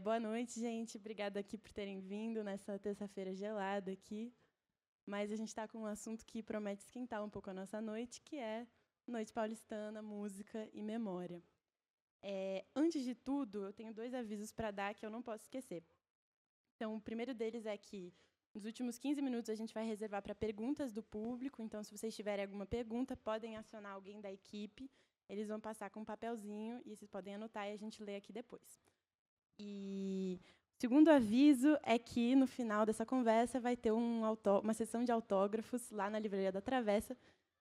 Boa noite, gente. Obrigada aqui por terem vindo nessa terça-feira gelada aqui. Mas a gente está com um assunto que promete esquentar um pouco a nossa noite, que é Noite Paulistana, Música e Memória. Antes de tudo, eu tenho 2 avisos para dar que eu não posso esquecer. Então, o primeiro deles é que nos últimos 15 minutos a gente vai reservar para perguntas do público. Então, se vocês tiverem alguma pergunta, podem acionar alguém da equipe. Eles vão passar com um papelzinho e vocês podem anotar e a gente lê aqui depois. E o segundo aviso é que, no final dessa conversa, vai ter uma sessão de autógrafos lá na Livraria da Travessa,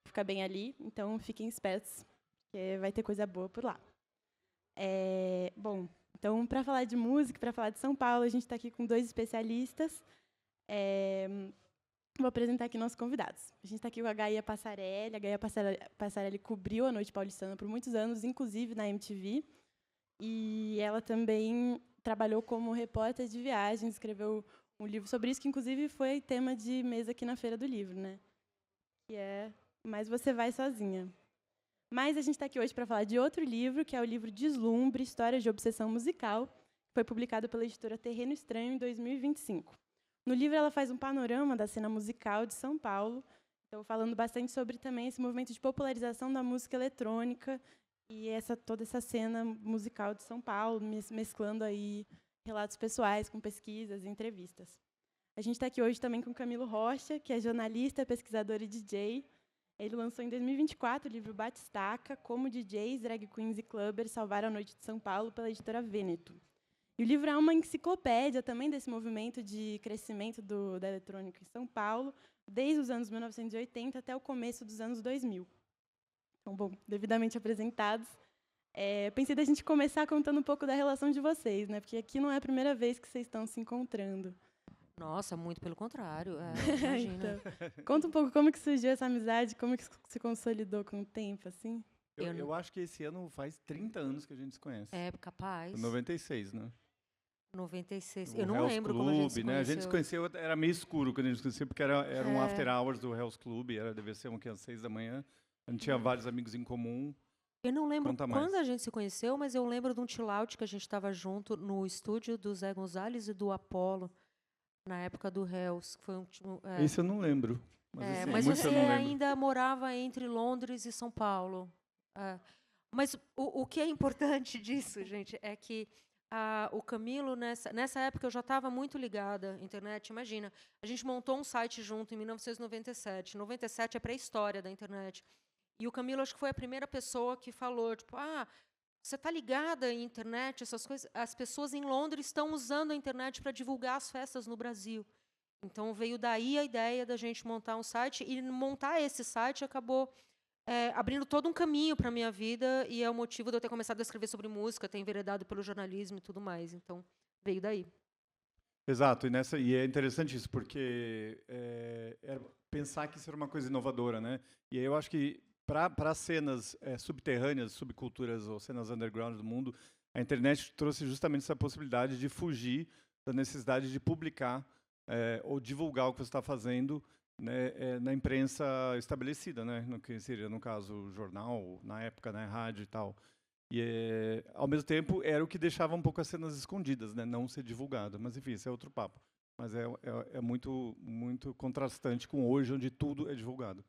que fica bem ali. Então, fiquem espertos, porque vai ter coisa boa por lá. Bom, então, para falar de música, para falar de São Paulo, a gente está aqui com 2 especialistas. Vou apresentar aqui nossos convidados. A gente está aqui com a Gaia Passarelli. A Gaia Passarelli cobriu a Noite Paulistana por muitos anos, inclusive na MTV. E ela também trabalhou como repórter de viagens, escreveu um livro sobre isso, que, inclusive, foi tema de mesa aqui na Feira do Livro, né? Que é Mas Você Vai Sozinha. Mas a gente está aqui hoje para falar de outro livro, que é o livro Deslumbre, Histórias de Obsessão Musical, que foi publicado pela editora Terreno Estranho em 2025. No livro, ela faz um panorama da cena musical de São Paulo, então falando bastante sobre também esse movimento de popularização da música eletrônica e toda essa cena musical de São Paulo, mesclando aí relatos pessoais com pesquisas e entrevistas. A gente está aqui hoje também com Camilo Rocha, que é jornalista, pesquisador e DJ. Ele lançou em 2024 o livro Batistaca, Como DJs, Drag Queens e Clubbers Salvaram a Noite de São Paulo, pela editora Vêneto. E o livro é uma enciclopédia também desse movimento de crescimento da eletrônica em São Paulo, desde os anos 1980 até o começo dos anos 2000. Então, bom, devidamente apresentados, pensei da gente começar contando um pouco da relação de vocês, né? Porque aqui não é a primeira vez que vocês estão se encontrando. Nossa, muito pelo contrário. Imagina. Então, conta um pouco como que surgiu essa amizade, como que se consolidou com o tempo, assim. Eu acho que esse ano faz 30 anos que a gente se conhece. É capaz. 96, né? 96. O Eu não Hell's lembro Club, como a gente se conheceu. né? A gente se conheceu, era meio escuro quando a gente se conheceu, porque era um after hours do Hell's Club, devia ser às 6 da manhã. A gente tinha vários amigos em comum. Eu não lembro Conta quando mais. a gente se conheceu, mas eu lembro de um chill-out que a gente estava junto no estúdio do Zé Gonzalez e do Apollo, na época do Hells. Foi Esse eu não lembro. Mas, mas muito você eu não lembro. ainda morava entre Londres e São Paulo. Mas o que é importante disso, gente, é que o Camilo, nessa época, eu já estava muito ligada à internet. Imagina, a gente montou um site junto em 1997. 97 é pré-história da internet. E o Camilo, acho que foi a primeira pessoa que falou, tipo, você está ligada à internet, essas coisas? As pessoas em Londres estão usando a internet para divulgar as festas no Brasil. Então, veio daí a ideia da gente montar um site, e montar esse site acabou abrindo todo um caminho para a minha vida, e é o motivo de eu ter começado a escrever sobre música, ter enveredado pelo jornalismo e tudo mais. Então, veio daí. Exato, e é interessante isso, porque pensar que isso era uma coisa inovadora, né? E aí eu acho que para cenas subterrâneas, subculturas ou cenas underground do mundo, a internet trouxe justamente essa possibilidade de fugir da necessidade de publicar ou divulgar o que você está fazendo, né, na imprensa estabelecida, né? No que seria, no caso, jornal, na época, né, rádio e tal. E, ao mesmo tempo, era o que deixava um pouco as cenas escondidas, né? Não ser divulgado. Mas, enfim, esse é outro papo. Mas é muito, muito contrastante com hoje, onde tudo é divulgado.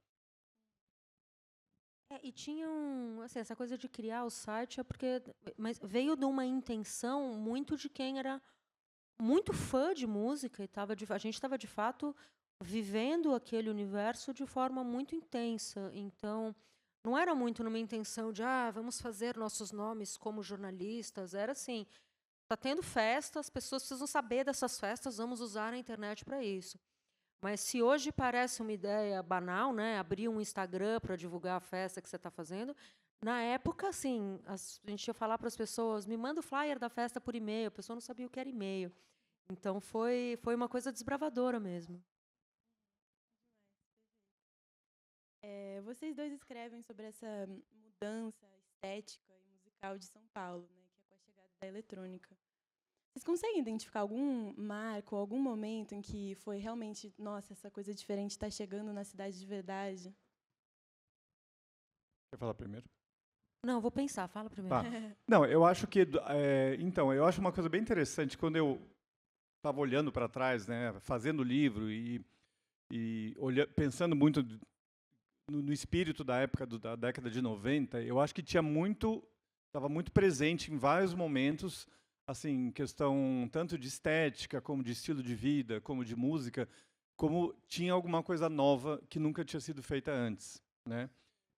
E tinha assim, essa coisa de criar o site, mas veio de uma intenção muito de quem era muito fã de música, e a gente estava, de fato, vivendo aquele universo de forma muito intensa. Então, não era muito numa intenção de vamos fazer nossos nomes como jornalistas. Era assim, está tendo festa, as pessoas precisam saber dessas festas, vamos usar a internet para isso. Mas se hoje parece uma ideia banal, né, abrir um Instagram para divulgar a festa que você está fazendo, na época, assim, a gente ia falar para as pessoas, me manda o flyer da festa por e-mail, a pessoa não sabia o que era e-mail. Então, foi uma coisa desbravadora mesmo. Vocês 2 escrevem sobre essa mudança estética e musical de São Paulo, né, que é com a chegada da eletrônica. Vocês conseguem identificar algum marco, algum momento em que foi realmente, nossa, essa coisa diferente está chegando na cidade de verdade? Quer falar primeiro? Não, vou pensar, fala primeiro. Tá. Não, eu acho que então, eu acho uma coisa bem interessante quando eu estava olhando para trás, né, fazendo o livro e pensando muito no espírito da época da década de 90, eu acho que estava muito presente em vários momentos, assim, questão tanto de estética, como de estilo de vida, como de música, como tinha alguma coisa nova que nunca tinha sido feita antes, né?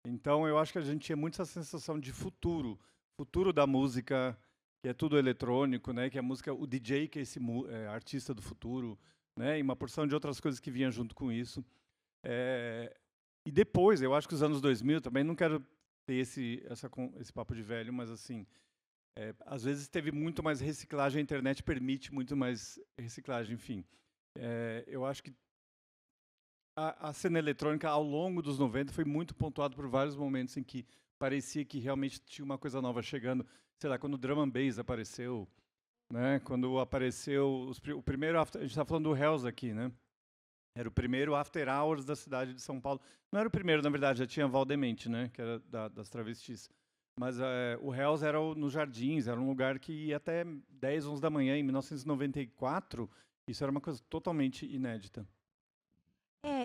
Então, eu acho que a gente tinha muito essa sensação de futuro da música, que é tudo eletrônico, né? Que a música, o DJ, que é esse artista do futuro, né? E uma porção de outras coisas que vinham junto com isso. E depois, eu acho que os anos 2000 também, não quero ter esse papo de velho, mas assim, às vezes teve muito mais reciclagem, a internet permite muito mais reciclagem, enfim. Eu acho que a cena eletrônica, ao longo dos 90, foi muito pontuado por vários momentos em que parecia que realmente tinha uma coisa nova chegando. Sei lá, quando o drum and bass apareceu, né? Quando apareceu o primeiro, a gente está falando do Hells aqui, né? Era o primeiro after hours da cidade de São Paulo. Não era o primeiro, na verdade, já tinha Valdemente, né? Que era das travestis. Mas o Hells era nos Jardins, era um lugar que ia até 10, 11 da manhã, em 1994. Isso era uma coisa totalmente inédita.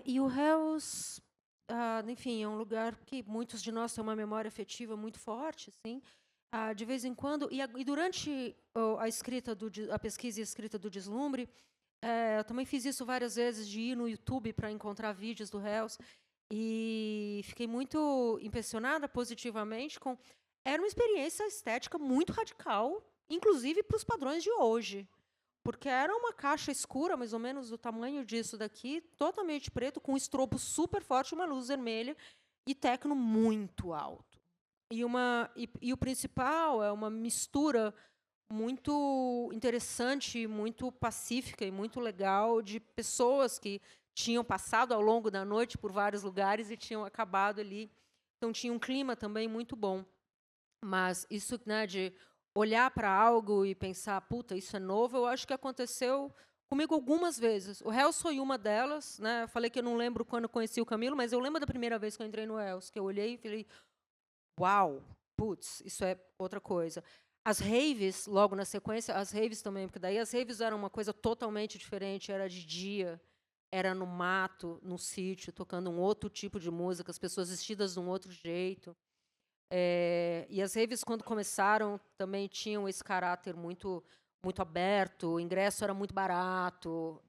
E o Hells, enfim, é um lugar que muitos de nós têm uma memória afetiva muito forte, assim. De vez em quando, e durante a pesquisa e a escrita do Deslumbre, eu também fiz isso várias vezes, de ir no YouTube para encontrar vídeos do Hells, e fiquei muito impressionada positivamente com... Era uma experiência estética muito radical, inclusive para os padrões de hoje. Porque era uma caixa escura, mais ou menos do tamanho disso daqui, totalmente preto, com um estrobo super forte, uma luz vermelha e techno muito alto. E o principal é uma mistura muito interessante, muito pacífica e muito legal de pessoas que tinham passado ao longo da noite por vários lugares e tinham acabado ali. Então tinha um clima também muito bom. Mas isso, né, de olhar para algo e pensar, puta, isso é novo, eu acho que aconteceu comigo algumas vezes. O Hells foi uma delas, né? Eu falei que eu não lembro quando conheci o Camilo, mas eu lembro da primeira vez que eu entrei no Hells, que eu olhei e falei, uau, putz, isso é outra coisa. As raves, logo na sequência, as raves também, porque daí as raves eram uma coisa totalmente diferente, era de dia, era no mato, no sítio, tocando um outro tipo de música, as pessoas vestidas de um outro jeito. E as raves, quando começaram, também tinham esse caráter muito aberto, o ingresso era muito barato.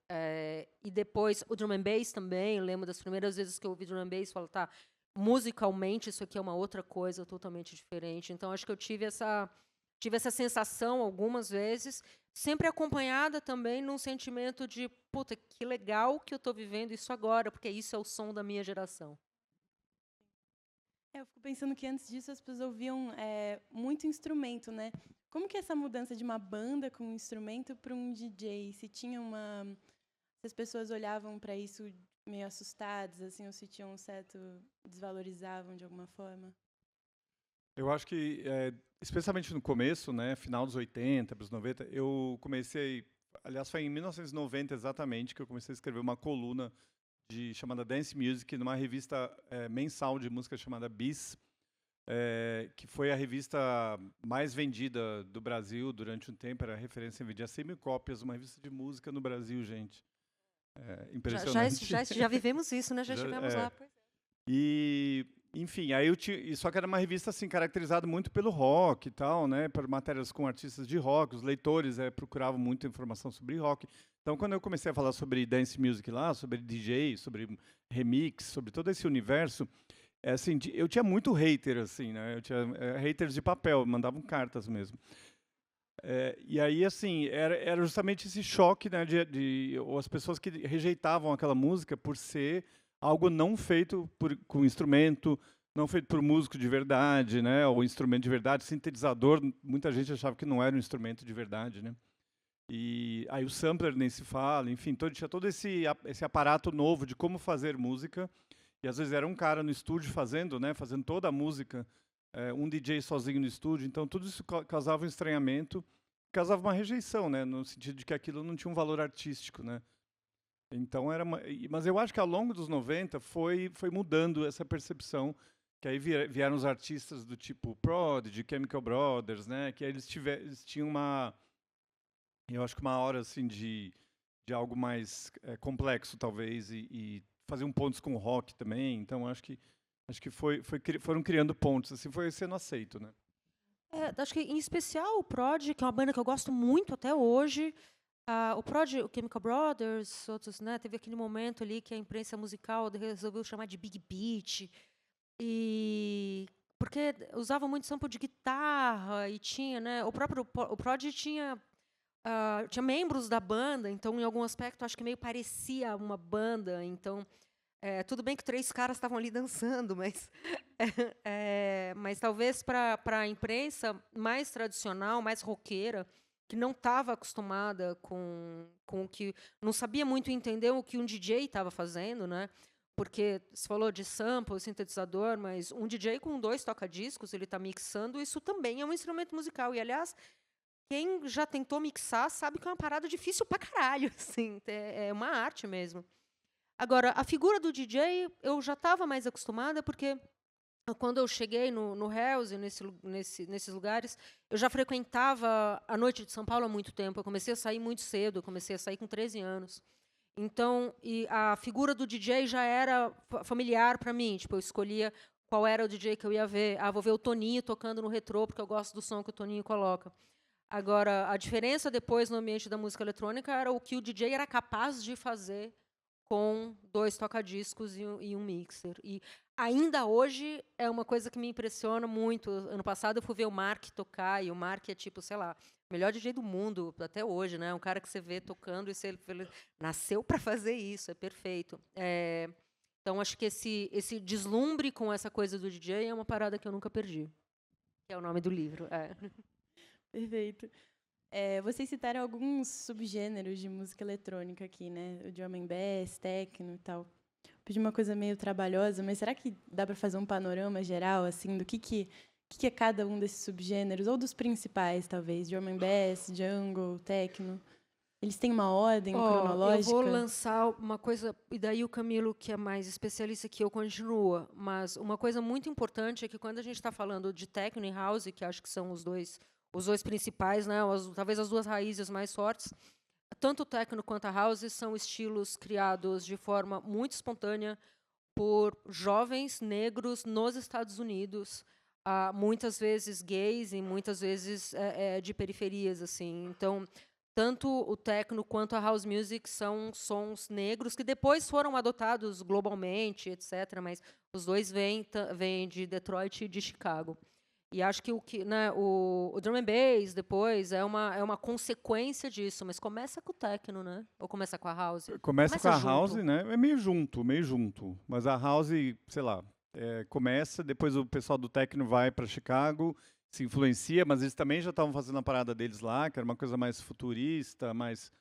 E depois, o drum and bass também, eu lembro das primeiras vezes que eu ouvi drum and bass, falo, tá, musicalmente isso aqui é uma outra coisa totalmente diferente. Então, acho que eu tive essa sensação algumas vezes, sempre acompanhada também num sentimento de, puta, que legal que eu estou vivendo isso agora, porque isso é o som da minha geração. Eu fico pensando que antes disso as pessoas ouviam muito instrumento, né? Como que é essa mudança de uma banda com um instrumento para um DJ? Se as pessoas olhavam para isso meio assustadas, assim, ou se tinham um certo desvalorizavam de alguma forma? Eu acho que, especialmente no começo, né, final dos 80, para os 90, eu comecei, aliás, foi em 1990 exatamente que eu comecei a escrever uma coluna chamada Dance Music, numa revista mensal de música chamada Bis, que foi a revista mais vendida do Brasil durante um tempo, era referência, vendia 100 mil cópias, uma revista de música no Brasil, gente. Impressionante. Já vivemos isso, né? Já estivemos lá. E, enfim, só que era uma revista assim, caracterizada muito pelo rock e tal, né, por matérias com artistas de rock, os leitores procuravam muita informação sobre rock. Então, quando eu comecei a falar sobre dance music lá, sobre DJ, sobre remix, sobre todo esse universo, assim, eu tinha muito hater, assim, né? Eu tinha haters de papel, mandavam cartas mesmo. E aí, assim, era justamente esse choque, né, ou as pessoas que rejeitavam aquela música por ser algo não feito com instrumento, não feito por músico de verdade, né, ou instrumento de verdade, sintetizador, muita gente achava que não era um instrumento de verdade, né. E aí o sampler nem se fala, enfim, tinha todo esse aparato novo de como fazer música, e às vezes era um cara no estúdio fazendo toda a música, um DJ sozinho no estúdio, então tudo isso causava um estranhamento, causava uma rejeição, né, no sentido de que aquilo não tinha um valor artístico, né. Então mas eu acho que ao longo dos 90 foi mudando essa percepção, que aí vieram os artistas do tipo Prodigy, Chemical Brothers, né? Que aí eles tinham eu acho que uma hora assim de algo mais complexo talvez e faziam pontos com o rock também. Então acho que foram criando pontos, assim, foi sendo aceito, né? Acho que em especial o Prodigy, que é uma banda que eu gosto muito até hoje. O Prodigy, o Chemical Brothers, outros, né? Teve aquele momento ali que a imprensa musical resolveu chamar de Big Beat. E porque usava muito sample de guitarra e tinha, né? O Prodigy tinha membros da banda, então em algum aspecto acho que meio parecia uma banda. Então tudo bem que 3 caras estavam ali dançando, mas mas talvez para a imprensa mais tradicional, mais roqueira, que não estava acostumada com o que, não sabia muito entender o que um DJ estava fazendo, né? Porque você falou de sample, sintetizador, mas um DJ com 2 toca-discos, ele está mixando, isso também é um instrumento musical. E, aliás, quem já tentou mixar sabe que é uma parada difícil pra caralho, assim, é uma arte mesmo. Agora, a figura do DJ, eu já estava mais acostumada, porque quando eu cheguei no House, nesses lugares, eu já frequentava a noite de São Paulo há muito tempo. Eu comecei a sair muito cedo, eu comecei a sair com 13 anos. Então, e a figura do DJ já era familiar para mim. Tipo, eu escolhia qual era o DJ que eu ia ver. Vou ver o Toninho tocando no retrô, porque eu gosto do som que o Toninho coloca. Agora, a diferença depois no ambiente da música eletrônica era o que o DJ era capaz de fazer com 2 toca-discos e um mixer. E ainda hoje é uma coisa que me impressiona muito. Ano passado eu fui ver o Mark tocar, e o Mark é tipo, sei lá, melhor DJ do mundo até hoje, né? Um cara que você vê tocando e ele nasceu para fazer isso, é perfeito. Então acho que esse deslumbre com essa coisa do DJ é uma parada que eu nunca perdi. Que é o nome do livro. Perfeito. Vocês citaram alguns subgêneros de música eletrônica aqui, né? O drum and bass, techno e tal. Pedi uma coisa meio trabalhosa, mas será que dá para fazer um panorama geral, assim, do que é cada um desses subgêneros, ou dos principais, talvez? Drum and bass, jungle, techno. Eles têm uma ordem cronológica? Eu vou lançar uma coisa, e daí o Camilo, que é mais especialista que eu, continua. Mas uma coisa muito importante é que quando a gente está falando de techno e house, que acho que são os dois principais, né, talvez as 2 raízes mais fortes, tanto o techno quanto a house são estilos criados de forma muito espontânea por jovens negros nos Estados Unidos, muitas vezes gays e muitas vezes de periferias, assim. Então, tanto o techno quanto a house music são sons negros que depois foram adotados globalmente, etc. Mas os dois vêm de Detroit e de Chicago. E acho que o drum and bass depois é uma consequência disso, mas começa com o techno, né? Ou começa com a house? Começa com a house, né? É meio junto. Mas a house, sei lá, começa, depois o pessoal do techno vai para Chicago, se influencia, mas eles também já estavam fazendo a parada deles lá, que era uma coisa mais futurista, mais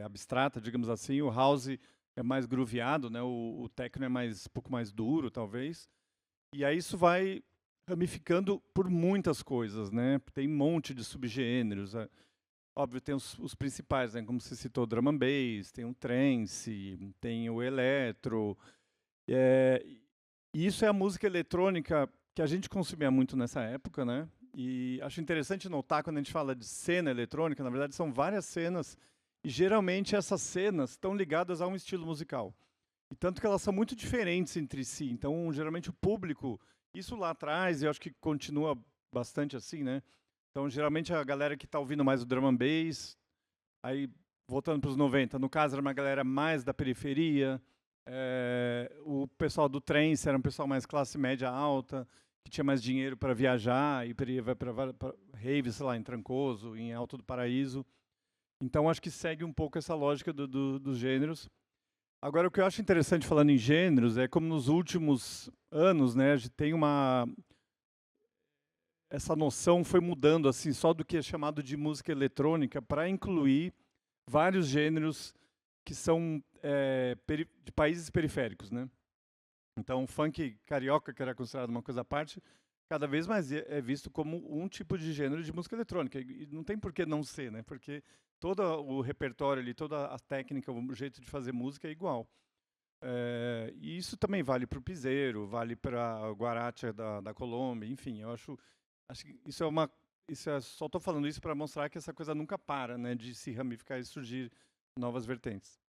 abstrata, digamos assim. O house é mais grooveado, né? O techno é um pouco mais duro, talvez. E aí isso vai ramificando por muitas coisas, né? Tem um monte de subgêneros. Óbvio, tem os principais, né? Como você citou, o drum and bass, tem o trance, tem o eletro. E isso é a música eletrônica que a gente consumia muito nessa época, né? E acho interessante notar, quando a gente fala de cena eletrônica, na verdade são várias cenas, e geralmente essas cenas estão ligadas a um estilo musical. E tanto que elas são muito diferentes entre si. Então, geralmente o público... Isso lá atrás, eu acho que continua bastante assim, né? Então, geralmente, a galera que está ouvindo mais o drum and bass, aí, voltando para os 90, no caso, era uma galera mais da periferia, o pessoal do trance era um pessoal mais classe média alta, que tinha mais dinheiro para viajar, e vai para rave, sei lá, em Trancoso, em Alto do Paraíso. Então, acho que segue um pouco essa lógica dos gêneros. Agora, o que eu acho interessante falando em gêneros é como nos últimos anos, né, a gente tem essa noção foi mudando assim, só do que é chamado de música eletrônica, para incluir vários gêneros que são de países periféricos, né? Então, o funk carioca, que era considerado uma coisa à parte, cada vez mais é visto como um tipo de gênero de música eletrônica. E não tem por que não ser, né? Porque todo o repertório ali, toda a técnica, o jeito de fazer música é igual. E isso também vale para o piseiro, vale para o guaracha da Colômbia, enfim, eu acho que só estou falando isso para mostrar que essa coisa nunca para, né, de se ramificar e surgir novas vertentes.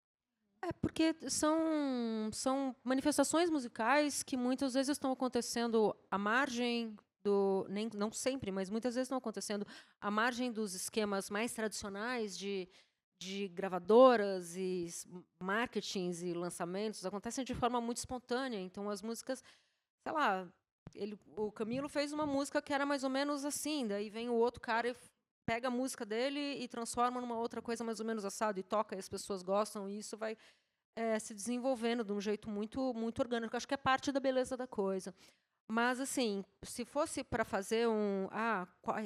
Porque são manifestações musicais que muitas vezes estão acontecendo à margem não sempre, mas muitas vezes estão acontecendo à margem dos esquemas mais tradicionais de gravadoras e marketings e lançamentos, acontecem de forma muito espontânea. Então, as músicas, sei lá, o Camilo fez uma música que era mais ou menos assim, daí vem o outro cara e pega a música dele e transforma numa outra coisa mais ou menos assado e toca, e as pessoas gostam, e isso vai se desenvolvendo de um jeito muito, muito orgânico. Acho que é parte da beleza da coisa. Mas, assim, se fosse para fazer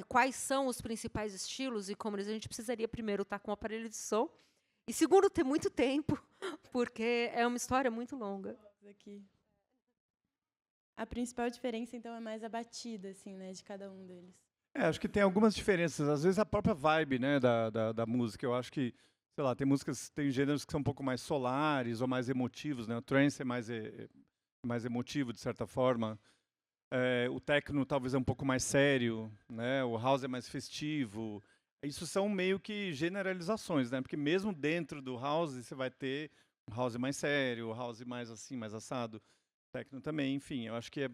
quais são os principais estilos e como a gente precisaria, primeiro, estar com um aparelho de som, e, segundo, ter muito tempo, porque é uma história muito longa. Aqui. A principal diferença, então, é mais a batida, assim, né, de cada um deles. Acho que tem algumas diferenças. Às vezes, a própria vibe, né, da música. Eu acho que, sei lá, tem gêneros que são um pouco mais solares ou mais emotivos, né? O trance é mais emotivo, de certa forma. O techno talvez é um pouco mais sério, né? O house é mais festivo. Isso são meio que generalizações, né? Porque mesmo dentro do house você vai ter um house mais sério, um house mais assim, mais assado. Techno também, enfim. Eu acho que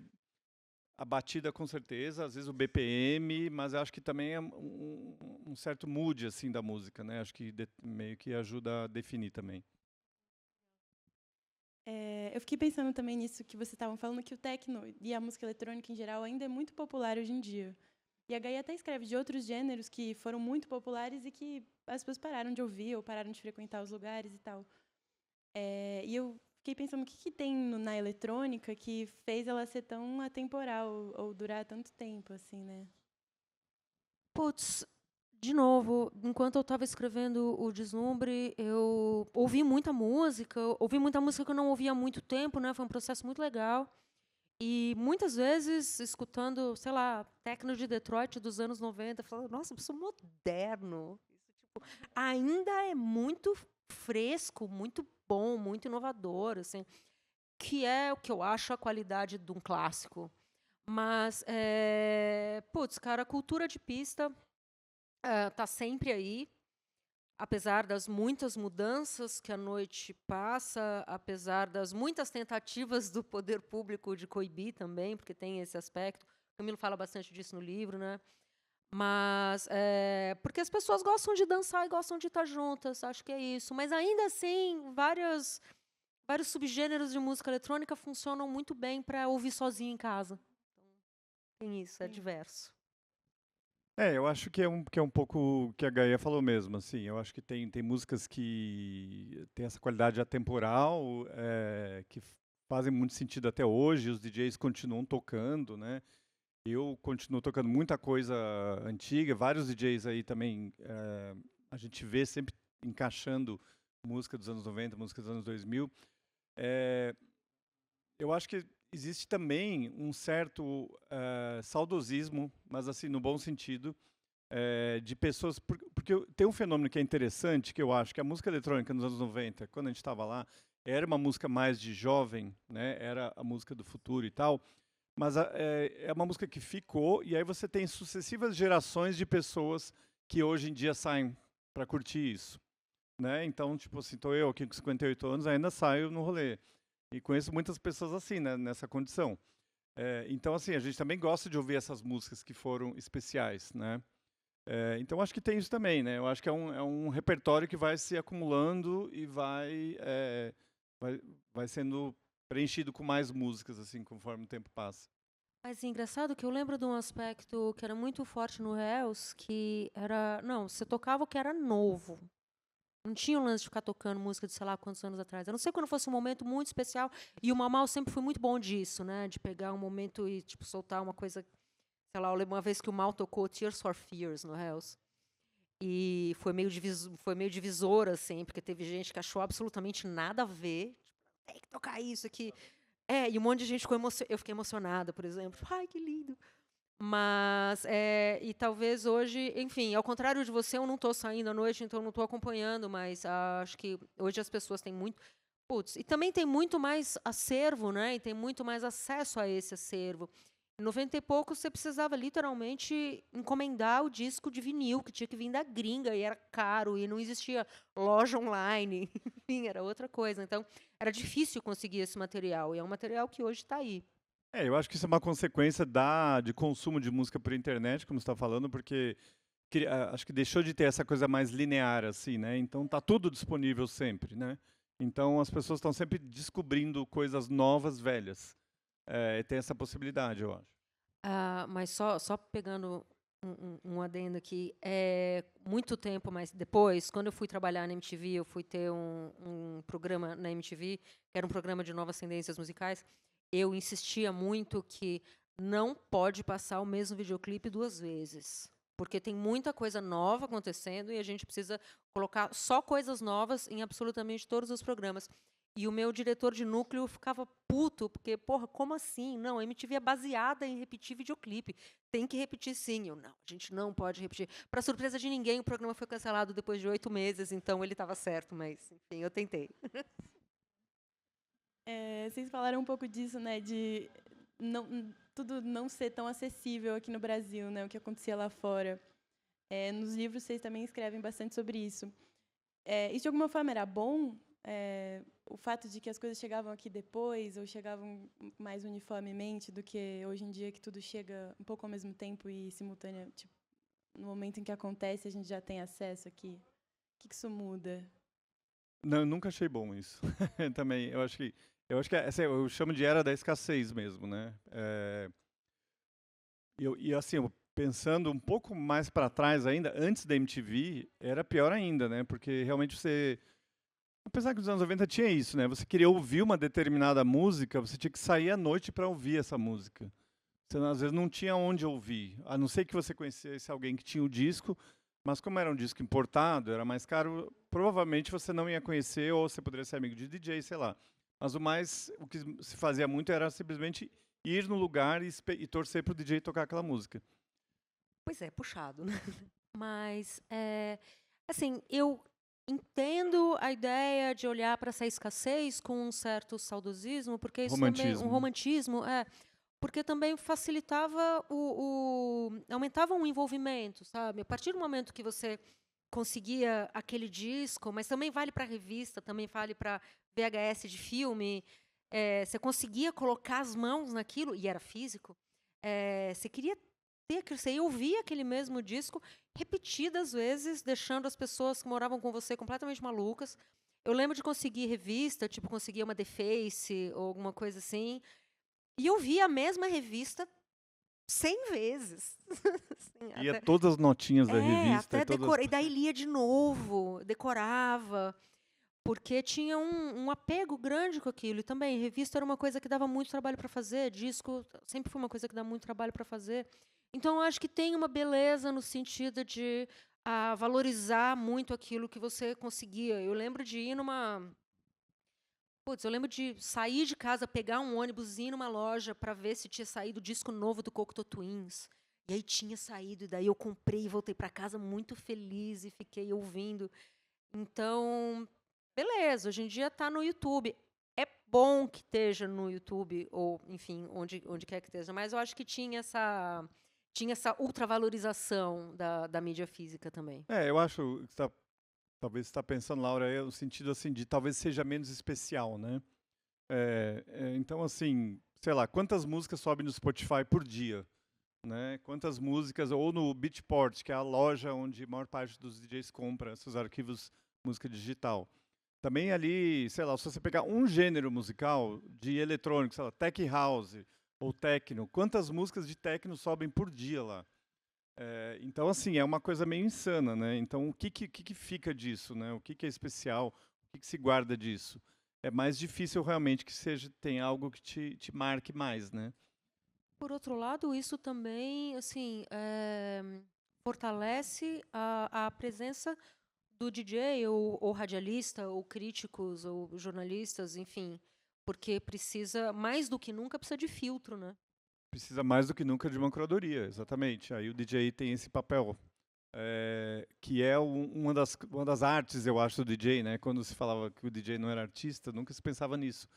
a batida com certeza, às vezes o BPM, mas eu acho que também é um certo mood assim da música, né? Acho que meio que ajuda a definir também. Eu fiquei pensando também nisso que vocês estavam falando, que o techno e a música eletrônica em geral ainda é muito popular hoje em dia. E a Gaia até escreve de outros gêneros que foram muito populares e que as pessoas pararam de ouvir ou pararam de frequentar os lugares e tal. E eu fiquei pensando o que tem na eletrônica que fez ela ser tão atemporal ou durar tanto tempo, assim, né? Putz, de novo, enquanto eu estava escrevendo o Deslumbre, eu ouvi muita música que eu não ouvia há muito tempo, né? Foi um processo muito legal. E muitas vezes, escutando, sei lá, techno de Detroit dos anos 90, falando, nossa, isso é moderno. Isso, ainda é muito fresco, muito bom, muito inovador, assim, que é o que eu acho a qualidade de um clássico. Mas, cara, a cultura de pista está sempre aí, apesar das muitas mudanças que a noite passa, apesar das muitas tentativas do poder público de coibir também, porque tem esse aspecto. O Camilo fala bastante disso no livro, né? Mas porque as pessoas gostam de dançar e gostam de estar juntas, acho que é isso. Mas ainda assim, vários subgêneros de música eletrônica funcionam muito bem para ouvir sozinho em casa. Então, tem isso, é diverso. Eu acho que é um pouco o que a Gaia falou mesmo, assim. Eu acho que tem músicas que têm essa qualidade atemporal, que fazem muito sentido até hoje. Os DJs continuam tocando, né? Eu continuo tocando muita coisa antiga. Vários DJs aí também, a gente vê sempre encaixando música dos anos 90, música dos anos 2000. Eu acho que existe também um certo saudosismo, mas assim, no bom sentido, de pessoas... Porque tem um fenômeno que é interessante, que eu acho que a música eletrônica nos anos 90, quando a gente estava lá, era uma música mais de jovem, né? Era a música do futuro e tal, mas é uma música que ficou, e aí você tem sucessivas gerações de pessoas que hoje em dia saem para curtir isso, né? Então, tipo assim, tô eu aqui com 58 anos, ainda saio no rolê. E conheço muitas pessoas assim, né, nessa condição. Então, assim, a gente também gosta de ouvir essas músicas que foram especiais, né? Então, acho que tem isso também, né? Eu acho que é um repertório que vai se acumulando e vai sendo preenchido com mais músicas, assim, conforme o tempo passa. Mas é engraçado que eu lembro de um aspecto que era muito forte no Hells, que era... Não, você tocava o que era novo. Não tinha o lance de ficar tocando música de sei lá quantos anos atrás. A não ser quando fosse um momento muito especial. E o Mamal sempre foi muito bom disso, né? De pegar um momento e tipo soltar uma coisa... Sei lá, eu lembro uma vez que o Mal tocou Tears for Fears no Hells. E foi meio divisor, assim, porque teve gente que achou absolutamente nada a ver. Tipo, tem que tocar isso aqui. E um monte de gente ficou emocionada. Eu fiquei emocionada, por exemplo. Ai, que lindo. Mas, e talvez hoje, enfim, ao contrário de você, eu não estou saindo à noite, então não estou acompanhando, mas acho que hoje as pessoas têm Putz, e também tem muito mais acervo, né? E tem muito mais acesso a esse acervo. Em 90 e poucos, você precisava literalmente encomendar o disco de vinil, que tinha que vir da gringa, e era caro, e não existia loja online, enfim, era outra coisa. Então, era difícil conseguir esse material, e é um material que hoje está aí. Eu acho que isso é uma consequência de consumo de música por internet, como você está falando, porque acho que deixou de ter essa coisa mais linear, assim, né? Então tá tudo disponível sempre, né? Então as pessoas estão sempre descobrindo coisas novas, velhas. Tem essa possibilidade, eu acho. Mas só pegando um adendo aqui, muito tempo mais depois, quando eu fui trabalhar na MTV, eu fui ter um programa na MTV, que era um programa de novas tendências musicais, eu insistia muito que não pode passar o mesmo videoclipe 2 vezes, porque tem muita coisa nova acontecendo e a gente precisa colocar só coisas novas em absolutamente todos os programas. E o meu diretor de núcleo ficava puto, porque, porra, como assim? Não, a MTV é baseada em repetir videoclipe. Tem que repetir sim. Eu, não, a gente não pode repetir. Para surpresa de ninguém, o programa foi cancelado depois de 8 meses, então ele estava certo, mas, enfim, eu tentei. Vocês falaram um pouco disso, né, de tudo não ser tão acessível aqui no Brasil, né, o que acontecia lá fora. Nos livros vocês também escrevem bastante sobre isso. Isso de alguma forma era bom? O fato de que as coisas chegavam aqui depois ou chegavam mais uniformemente do que hoje em dia, que tudo chega um pouco ao mesmo tempo e simultâneo, tipo, no momento em que acontece a gente já tem acesso aqui. O que isso muda? Não, eu nunca achei bom isso. Também, eu acho que assim, eu chamo de era da escassez mesmo, né? E assim, pensando um pouco mais para trás ainda, antes da MTV, era pior ainda, né? Porque realmente apesar que nos anos 90 tinha isso, né? Você queria ouvir uma determinada música, você tinha que sair à noite para ouvir essa música. Você às vezes não tinha onde ouvir, a não ser que você conhecesse alguém que tinha o disco, mas como era um disco importado, era mais caro, provavelmente você não ia conhecer ou você poderia ser amigo de DJ, sei lá. Mas o que se fazia muito era simplesmente ir no lugar e torcer para o DJ tocar aquela música. Pois é, puxado, né? Mas, assim, eu entendo a ideia de olhar para essa escassez com um certo saudosismo, porque isso também, um romantismo, porque também facilitava aumentava o envolvimento, sabe? A partir do momento que você conseguia aquele disco, mas também vale para revista, também vale para VHS de filme, você conseguia colocar as mãos naquilo, e era físico, você queria você ia ouvir aquele mesmo disco repetidas vezes, deixando as pessoas que moravam com você completamente malucas. Eu lembro de conseguir revista, tipo, conseguir uma The Face ou alguma coisa assim, e eu via a mesma revista 100 vezes. Assim, Ia todas as notinhas da revista. Até e daí lia de novo, decorava, porque tinha um apego grande com aquilo. E também, revista era uma coisa que dava muito trabalho para fazer, disco sempre foi uma coisa que dá muito trabalho para fazer. Então, eu acho que tem uma beleza no sentido de valorizar muito aquilo que você conseguia. Eu lembro de ir eu lembro de sair de casa, pegar um ônibus, ir numa loja para ver se tinha saído o disco novo do Cocteau Twins. E aí tinha saído, e daí eu comprei e voltei para casa muito feliz e fiquei ouvindo. Então, beleza, hoje em dia está no YouTube. É bom que esteja no YouTube, ou, enfim, onde quer que esteja, mas eu acho que tinha essa ultravalorização da mídia física também. Eu acho que talvez você está pensando, Laura, no sentido assim, de talvez seja menos especial, né? Então, assim, sei lá, quantas músicas sobem no Spotify por dia? Né? Quantas músicas, ou no Beatport, que é a loja onde a maior parte dos DJs compra seus arquivos música digital. Também ali, sei lá, se você pegar um gênero musical de eletrônico, sei lá, tech house ou techno, quantas músicas de techno sobem por dia lá? Então, assim, é uma coisa meio insana, né? Então, o que fica disso, né? O que é especial? O que se guarda disso? É mais difícil realmente que tenha algo que te marque mais, né? Por outro lado, isso também, assim, fortalece a presença do DJ, ou radialista, ou críticos, ou jornalistas, enfim, porque precisa, mais do que nunca, precisa de filtro, né? Precisa mais do que nunca de uma curadoria, exatamente. Aí o DJ tem esse papel. que é uma das artes, eu acho, do DJ, né? Quando se falava que o DJ não era artista, nunca se pensava nisso.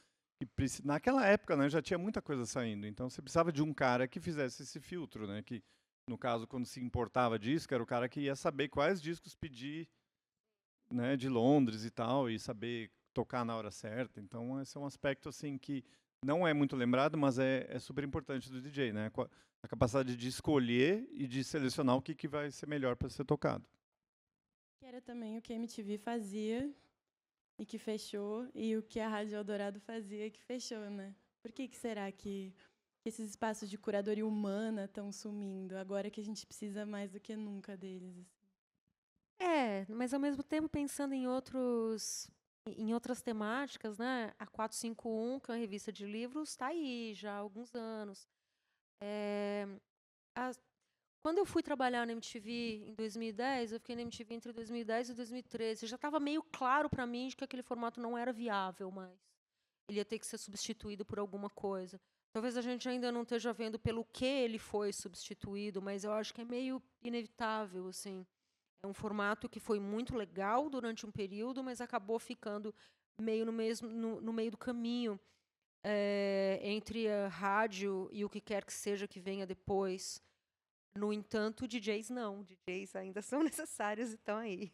Naquela época, né, já tinha muita coisa saindo, então você precisava de um cara que fizesse esse filtro, né? Que, no caso, quando se importava disco, era o cara que ia saber quais discos pedir, né, de Londres e tal, e saber tocar na hora certa. Então, esse é um aspecto assim que não é muito lembrado, mas é super importante do DJ, né? A capacidade de escolher e de selecionar o que vai ser melhor para ser tocado. Que era também o que a MTV fazia e que fechou, e o que a Rádio Eldorado fazia e que fechou, né? Por que será que esses espaços de curadoria humana estão sumindo, agora que a gente precisa mais do que nunca deles? Mas ao mesmo tempo pensando em outras temáticas, né? A 451, que é uma revista de livros, está aí já há alguns anos. Quando eu fui trabalhar na MTV em 2010, eu fiquei na MTV entre 2010 e 2013. Já estava meio claro para mim de que aquele formato não era viável mais. Ele ia ter que ser substituído por alguma coisa. Talvez a gente ainda não esteja vendo pelo que ele foi substituído, mas eu acho que é meio inevitável, assim. É um formato que foi muito legal durante um período, mas acabou ficando meio no meio do caminho entre a rádio e o que quer que seja que venha depois. No entanto, DJs não. DJs ainda são necessários e estão aí.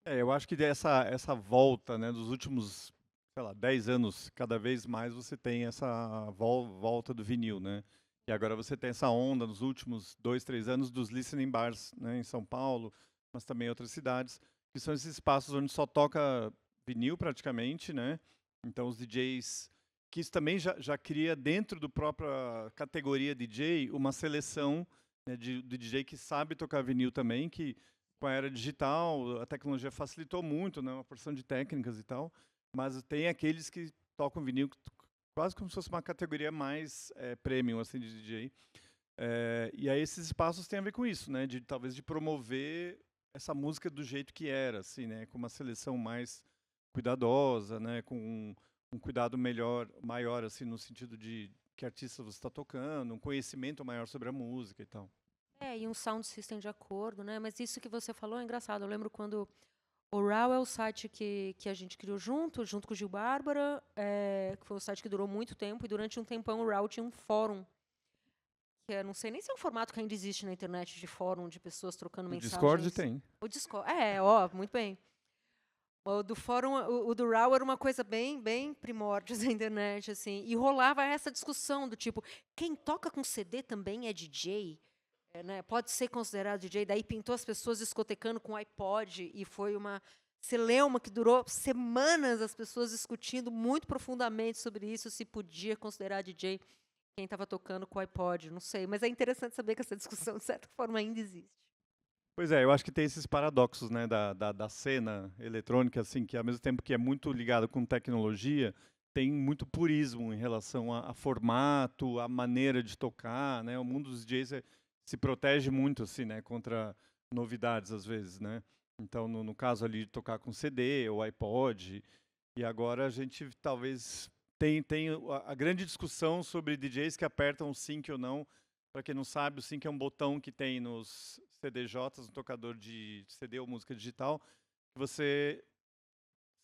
Eu acho que essa volta, né, dos últimos, sei lá, 10 anos, cada vez mais você tem essa volta do vinil, né? E agora você tem essa onda nos últimos 2, 3 anos dos listening bars, né, em São Paulo, mas também em outras cidades, que são esses espaços onde só toca vinil praticamente, né? Então os DJs, que isso também já cria dentro do própria categoria DJ uma seleção, né, de DJ que sabe tocar vinil também, que com a era digital a tecnologia facilitou muito, né, uma porção de técnicas e tal, mas tem aqueles que tocam vinil quase como se fosse uma categoria mais premium assim de DJ. E aí esses espaços têm a ver com isso, né, de talvez de promover essa música do jeito que era, assim, né, com uma seleção mais cuidadosa, né, com um cuidado maior, assim, no sentido de que artista você está tocando, um conhecimento maior sobre a música e tal. E um sound system de acordo, né? Mas isso que você falou é engraçado. Eu lembro quando o RAW é o site que a gente criou junto com o Gil Bárbara, que foi um site que durou muito tempo, e durante um tempão o RAW tinha um fórum, que eu não sei nem se é um formato que ainda existe na internet, de fórum, de pessoas trocando mensagens. O Discord tem. O Discord, muito bem. O do fórum, o do RAW era uma coisa bem, bem primórdios da internet, assim. E rolava essa discussão do tipo, quem toca com CD também é DJ? Né? Pode ser considerado DJ? Daí pintou as pessoas discotecando com iPod e foi uma celeuma que durou semanas, as pessoas discutindo muito profundamente sobre isso, se podia considerar DJ quem estava tocando com iPod, não sei. Mas é interessante saber que essa discussão, de certa forma, ainda existe. Pois é, eu acho que tem esses paradoxos, né, da cena eletrônica, assim, que ao mesmo tempo que é muito ligado com tecnologia, tem muito purismo em relação a formato, a maneira de tocar, né? O mundo dos DJs se protege muito, assim, né, contra novidades às vezes, né? Então, no caso ali de tocar com CD ou iPod, e agora a gente talvez tem a grande discussão sobre DJs que apertam o sync ou não. Para quem não sabe, o sync é um botão que tem nos CDJs, no tocador de CD ou música digital, que você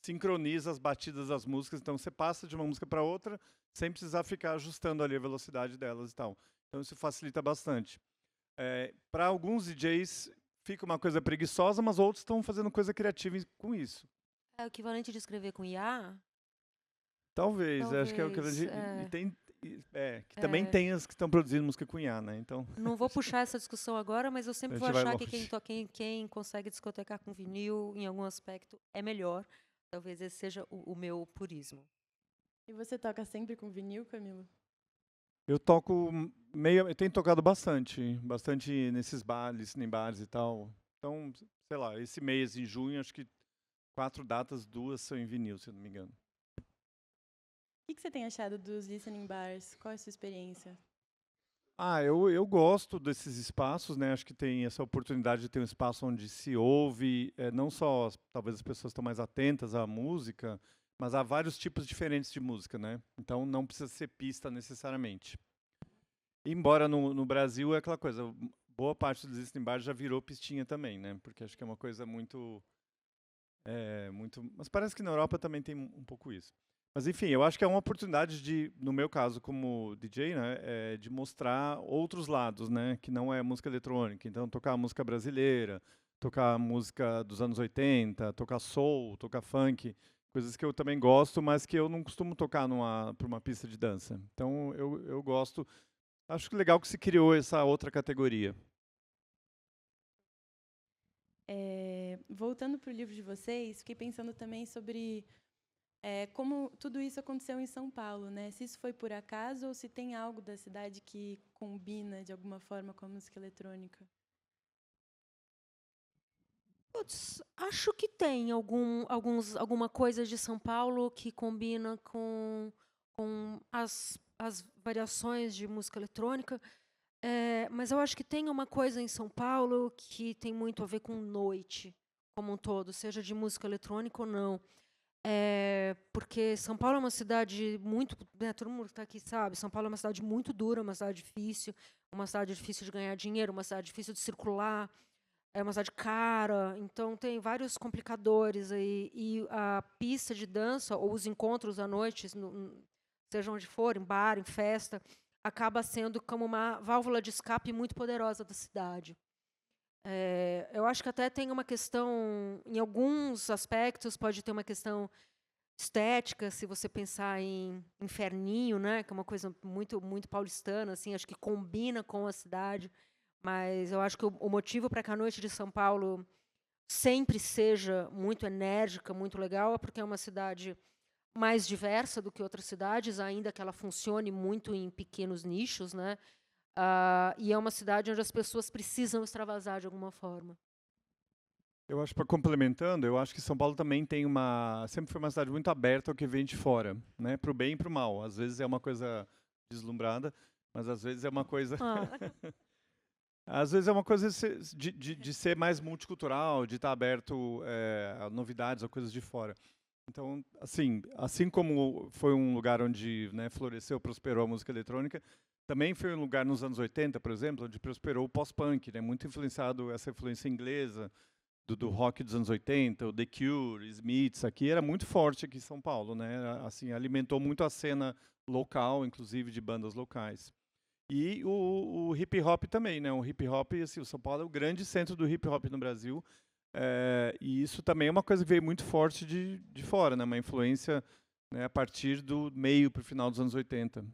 sincroniza as batidas das músicas, então você passa de uma música para outra sem precisar ficar ajustando ali a velocidade delas e tal. Então isso facilita bastante. Para alguns DJs fica uma coisa preguiçosa, mas outros estão fazendo coisa criativa com isso. É o equivalente de escrever com IA? Talvez. Acho que é o que a gente... que também tem as que estão produzindo música com IA, né? Então... Não vou puxar essa discussão agora, mas eu sempre vou achar que quem consegue discotecar com vinil, em algum aspecto, é melhor. Talvez esse seja o meu purismo. E você toca sempre com vinil, Camilo? Eu tenho tocado bastante nesses bares, nem bares e tal. Então, sei lá, esse mês, em junho, acho que 4 datas, 2 são em vinil, se eu não me engano. O que você tem achado dos listening bars? Qual é a sua experiência? Eu gosto desses espaços, né? Acho que tem essa oportunidade de ter um espaço onde se ouve, não só, talvez as pessoas estão mais atentas à música, mas há vários tipos diferentes de música, né? Então não precisa ser pista necessariamente. Embora no Brasil é aquela coisa, boa parte dos listening bars já virou pistinha também, né? Porque acho que é uma coisa muito, mas parece que na Europa também tem um pouco isso. Mas enfim, eu acho que é uma oportunidade de, no meu caso como DJ, né, de mostrar outros lados, né, que não é música eletrônica. Então tocar música brasileira, tocar música dos anos 80, tocar soul, tocar funk, coisas que eu também gosto, mas que eu não costumo tocar para uma pista de dança. Então eu gosto. Acho que legal que se criou essa outra categoria. Voltando para o livro de vocês, fiquei pensando também sobre como tudo isso aconteceu em São Paulo, né? Se isso foi por acaso ou se tem algo da cidade que combina de alguma forma com a música eletrônica. Putz, acho que tem alguma coisa de São Paulo que combina com as variações de música eletrônica. Mas eu acho que tem uma coisa em São Paulo que tem muito a ver com noite, como um todo, seja de música eletrônica ou não. Porque São Paulo é uma cidade muito, né, todo mundo que está aqui sabe, São Paulo é uma cidade muito dura, uma cidade difícil de ganhar dinheiro, uma cidade difícil de circular, é uma cidade cara, então tem vários complicadores aí. E a pista de dança, ou os encontros à noite, seja onde for, em bar, em festa, acaba sendo como uma válvula de escape muito poderosa da cidade. Eu acho que até tem uma questão, em alguns aspectos, pode ter uma questão estética, se você pensar em Inferninho, né, que é uma coisa muito, muito paulistana, assim, acho que combina com a cidade. Mas eu acho que o motivo para que a noite de São Paulo sempre seja muito enérgica, muito legal, é porque é uma cidade mais diversa do que outras cidades, ainda que ela funcione muito em pequenos nichos, né? E é uma cidade onde as pessoas precisam extravasar de alguma forma. Eu acho, para complementando, eu acho que São Paulo também sempre foi uma cidade muito aberta ao que vem de fora, né? Para o bem e para o mal. Às vezes é uma coisa deslumbrada, mas às vezes é uma coisa às vezes é uma coisa de ser mais multicultural, de estar aberto a novidades, a coisas de fora. Então, assim como foi um lugar onde, né, floresceu, prosperou a música eletrônica, também foi um lugar nos anos 80, por exemplo, onde prosperou o pós-punk, né, muito influenciado, essa influência inglesa do rock dos anos 80, o The Cure, Smiths, aqui era muito forte aqui em São Paulo, né? Assim, alimentou muito a cena local, inclusive de bandas locais. E o hip hop também, né? O hip hop, assim, o São Paulo é o grande centro do hip hop no Brasil. E isso também é uma coisa que veio muito forte de fora, né? Uma influência, né, a partir do meio para o final dos anos 80.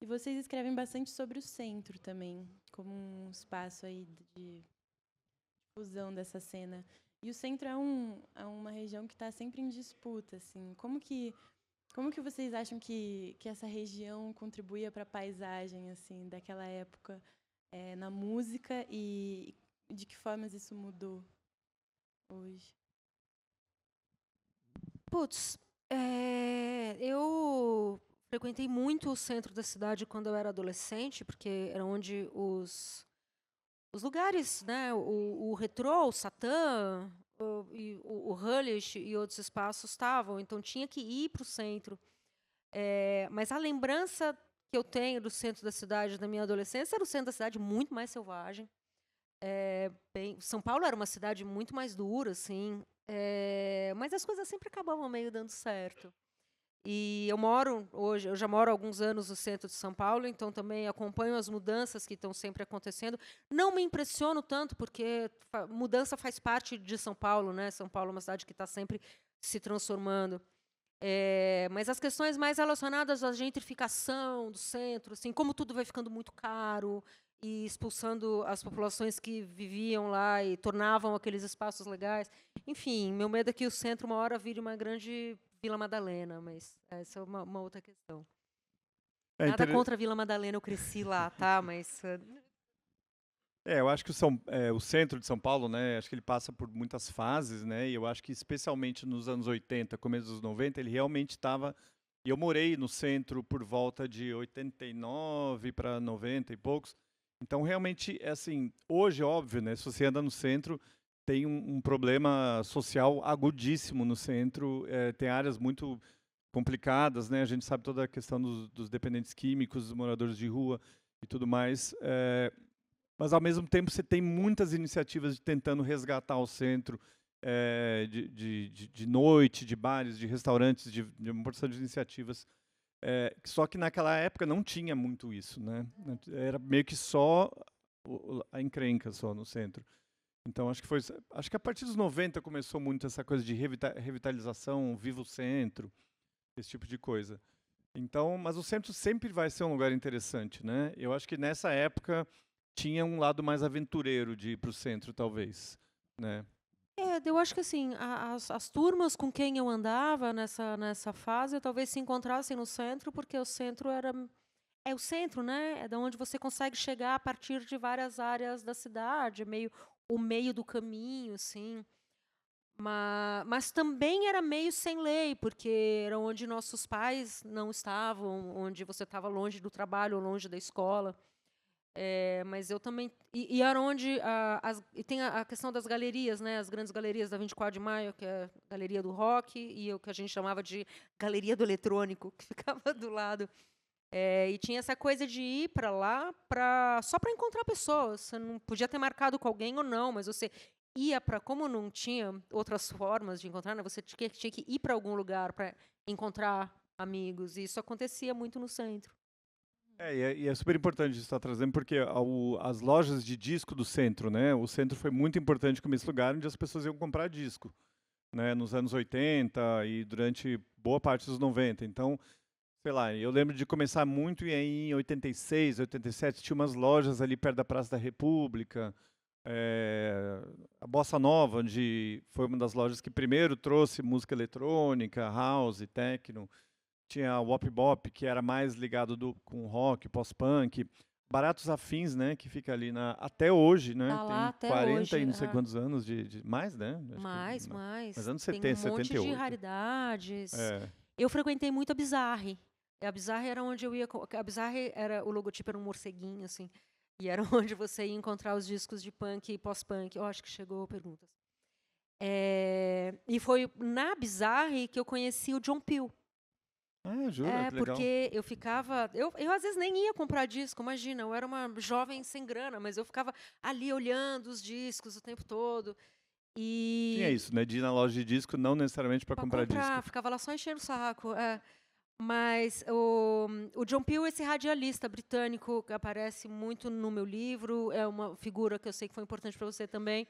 E vocês escrevem bastante sobre o centro também, como um espaço aí de fusão dessa cena. E o centro é uma região que está sempre em disputa, assim. Como que vocês acham que essa região contribuía para a paisagem, assim, daquela época, na música, e de que formas isso mudou hoje? Putz, eu frequentei muito o centro da cidade quando eu era adolescente, porque era onde os lugares, né, o Retrô, o Satã, o Hullish e outros espaços estavam, então tinha que ir para o centro. Mas a lembrança que eu tenho do centro da cidade da minha adolescência era o centro da cidade muito mais selvagem. São Paulo era uma cidade muito mais dura, assim, mas as coisas sempre acabavam meio dando certo. E eu já moro há alguns anos no centro de São Paulo, então também acompanho as mudanças que estão sempre acontecendo. Não me impressiono tanto, porque mudança faz parte de São Paulo, né? São Paulo é uma cidade que está sempre se transformando. Mas as questões mais relacionadas à gentrificação do centro, assim, como tudo vai ficando muito caro e expulsando as populações que viviam lá e tornavam aqueles espaços legais. Enfim, meu medo é que o centro uma hora vire uma grande Vila Madalena, mas essa é uma outra questão. Nada contra a Vila Madalena, eu cresci lá, tá? Mas eu acho que o centro de São Paulo, né, acho que ele passa por muitas fases, né, e eu acho que especialmente nos anos 80, começo dos 90, ele realmente estava... E eu morei no centro por volta de 89 para 90 e poucos. Então, realmente, assim, hoje, óbvio, né, se você anda no centro, tem um problema social agudíssimo no centro, tem áreas muito complicadas, né, a gente sabe toda a questão dos dependentes químicos, dos moradores de rua e tudo mais. mas ao mesmo tempo você tem muitas iniciativas tentando resgatar o centro, de noite, de bares, de restaurantes, de uma porção de iniciativas. Só que naquela época não tinha muito isso, né? Era meio que só a encrenca só no centro. Então acho que a partir dos 90 começou muito essa coisa de revitalização, viva o centro, esse tipo de coisa. Então, mas o centro sempre vai ser um lugar interessante, né? Eu acho que nessa época tinha um lado mais aventureiro de ir para o centro, talvez, né? Eu acho que assim, as turmas com quem eu andava nessa fase, talvez se encontrassem no centro, porque o centro é o centro, né? É da onde você consegue chegar a partir de várias áreas da cidade, o meio do caminho, assim. Mas também era meio sem lei, porque era onde nossos pais não estavam, onde você estava longe do trabalho, longe da escola. Mas eu também... E era onde... e tem a questão das galerias, né? As grandes galerias da 24 de Maio, que é a Galeria do Rock, e o que a gente chamava de Galeria do Eletrônico, que ficava do lado. E tinha essa coisa de ir para lá só para encontrar pessoas. Você não podia ter marcado com alguém ou não, mas você ia para... Como não tinha outras formas de encontrar, né? Você tinha que ir para algum lugar para encontrar amigos. E isso acontecia muito no centro. E é super importante isso estar trazendo, porque as lojas de disco do centro, né? O centro foi muito importante como esse lugar onde as pessoas iam comprar disco, né? Nos anos 80 e durante boa parte dos 90. Então, sei lá, eu lembro de começar muito em 86, 87, tinha umas lojas ali perto da Praça da República, a Bossa Nova, onde foi uma das lojas que primeiro trouxe música eletrônica, house, techno. Tinha o Wop Bop, que era mais ligado com rock, pós-punk. Baratos Afins, né, que fica ali até hoje, né? Tá lá Tem até 40 hoje. e não sei quantos anos mais, né? Mais. Mas anos Tem 70, um monte 78. de raridades. É. Eu frequentei muito a Bizarre. A Bizarre era onde eu ia... A Bizarre o logotipo era um morceguinho, assim. E era onde você ia encontrar os discos de punk e pós-punk. Eu acho que chegou perguntas. E foi na Bizarre que eu conheci o John Peel. Jura? Que legal. Porque eu ficava... Eu às vezes nem ia comprar disco, imagina. Eu era uma jovem sem grana, mas eu ficava ali olhando os discos o tempo todo. Tinha isso, né? De ir na loja de disco, não necessariamente para comprar disco. Ficava lá só enchendo o saco. Mas o John Peel, esse radialista britânico, que aparece muito no meu livro, é uma figura que eu sei que foi importante para você também.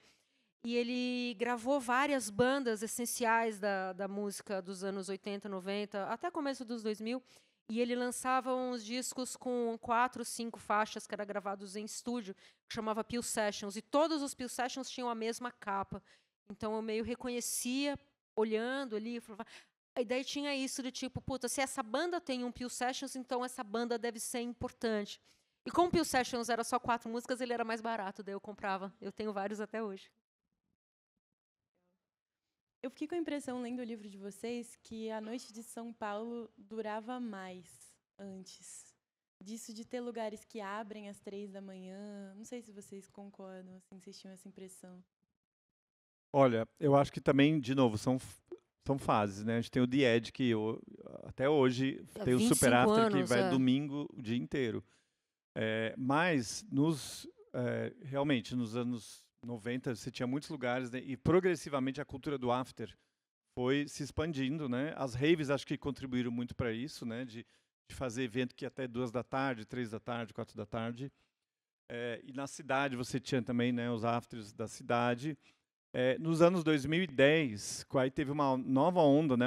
E ele gravou várias bandas essenciais da música dos anos 80, 90, até começo dos 2000. E ele lançava uns discos com 4, 5 faixas que eram gravados em estúdio, que chamava Peel Sessions. E todos os Peel Sessions tinham a mesma capa. Então eu meio reconhecia, olhando ali, falava... E daí tinha isso de tipo, puta, se essa banda tem um Peel Sessions, então essa banda deve ser importante. E como o Peel Sessions era só 4 músicas, ele era mais barato, daí eu comprava. Eu tenho vários até hoje. Eu fiquei com a impressão, lendo o livro de vocês, que a noite de São Paulo durava mais antes. Disso de ter lugares que abrem às 3 da manhã. Não sei se vocês concordam, assim, vocês tinham essa impressão. Olha, eu acho que também, de novo, são fases, né? A gente tem o The Edge, que até hoje tem o Super After, que vai domingo o dia inteiro. Mas, realmente, nos anos 90, você tinha muitos lugares, né? E progressivamente a cultura do after foi se expandindo, né? As raves acho que contribuíram muito para isso, né? De fazer evento que ia até 2 da tarde, 3 da tarde, 4 da tarde. E na cidade você tinha também, né, os afters da cidade. Nos anos 2010, aí teve uma nova onda, né,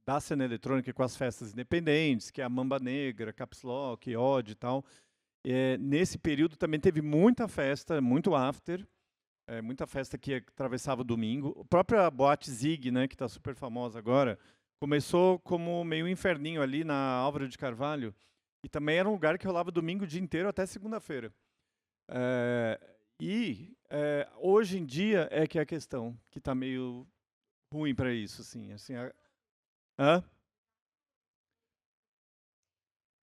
da cena eletrônica com as festas independentes, que é a Mamba Negra, Caps Lock, Odd e tal. Nesse período também teve muita festa, muito after, muita festa que atravessava o domingo. A própria Boate Zig, né, que está super famosa agora, começou como meio inferninho ali na Álvaro de Carvalho, e também era um lugar que rolava domingo o dia inteiro até segunda-feira. Hoje em dia é que é a questão, que está meio ruim para isso, assim. Hã?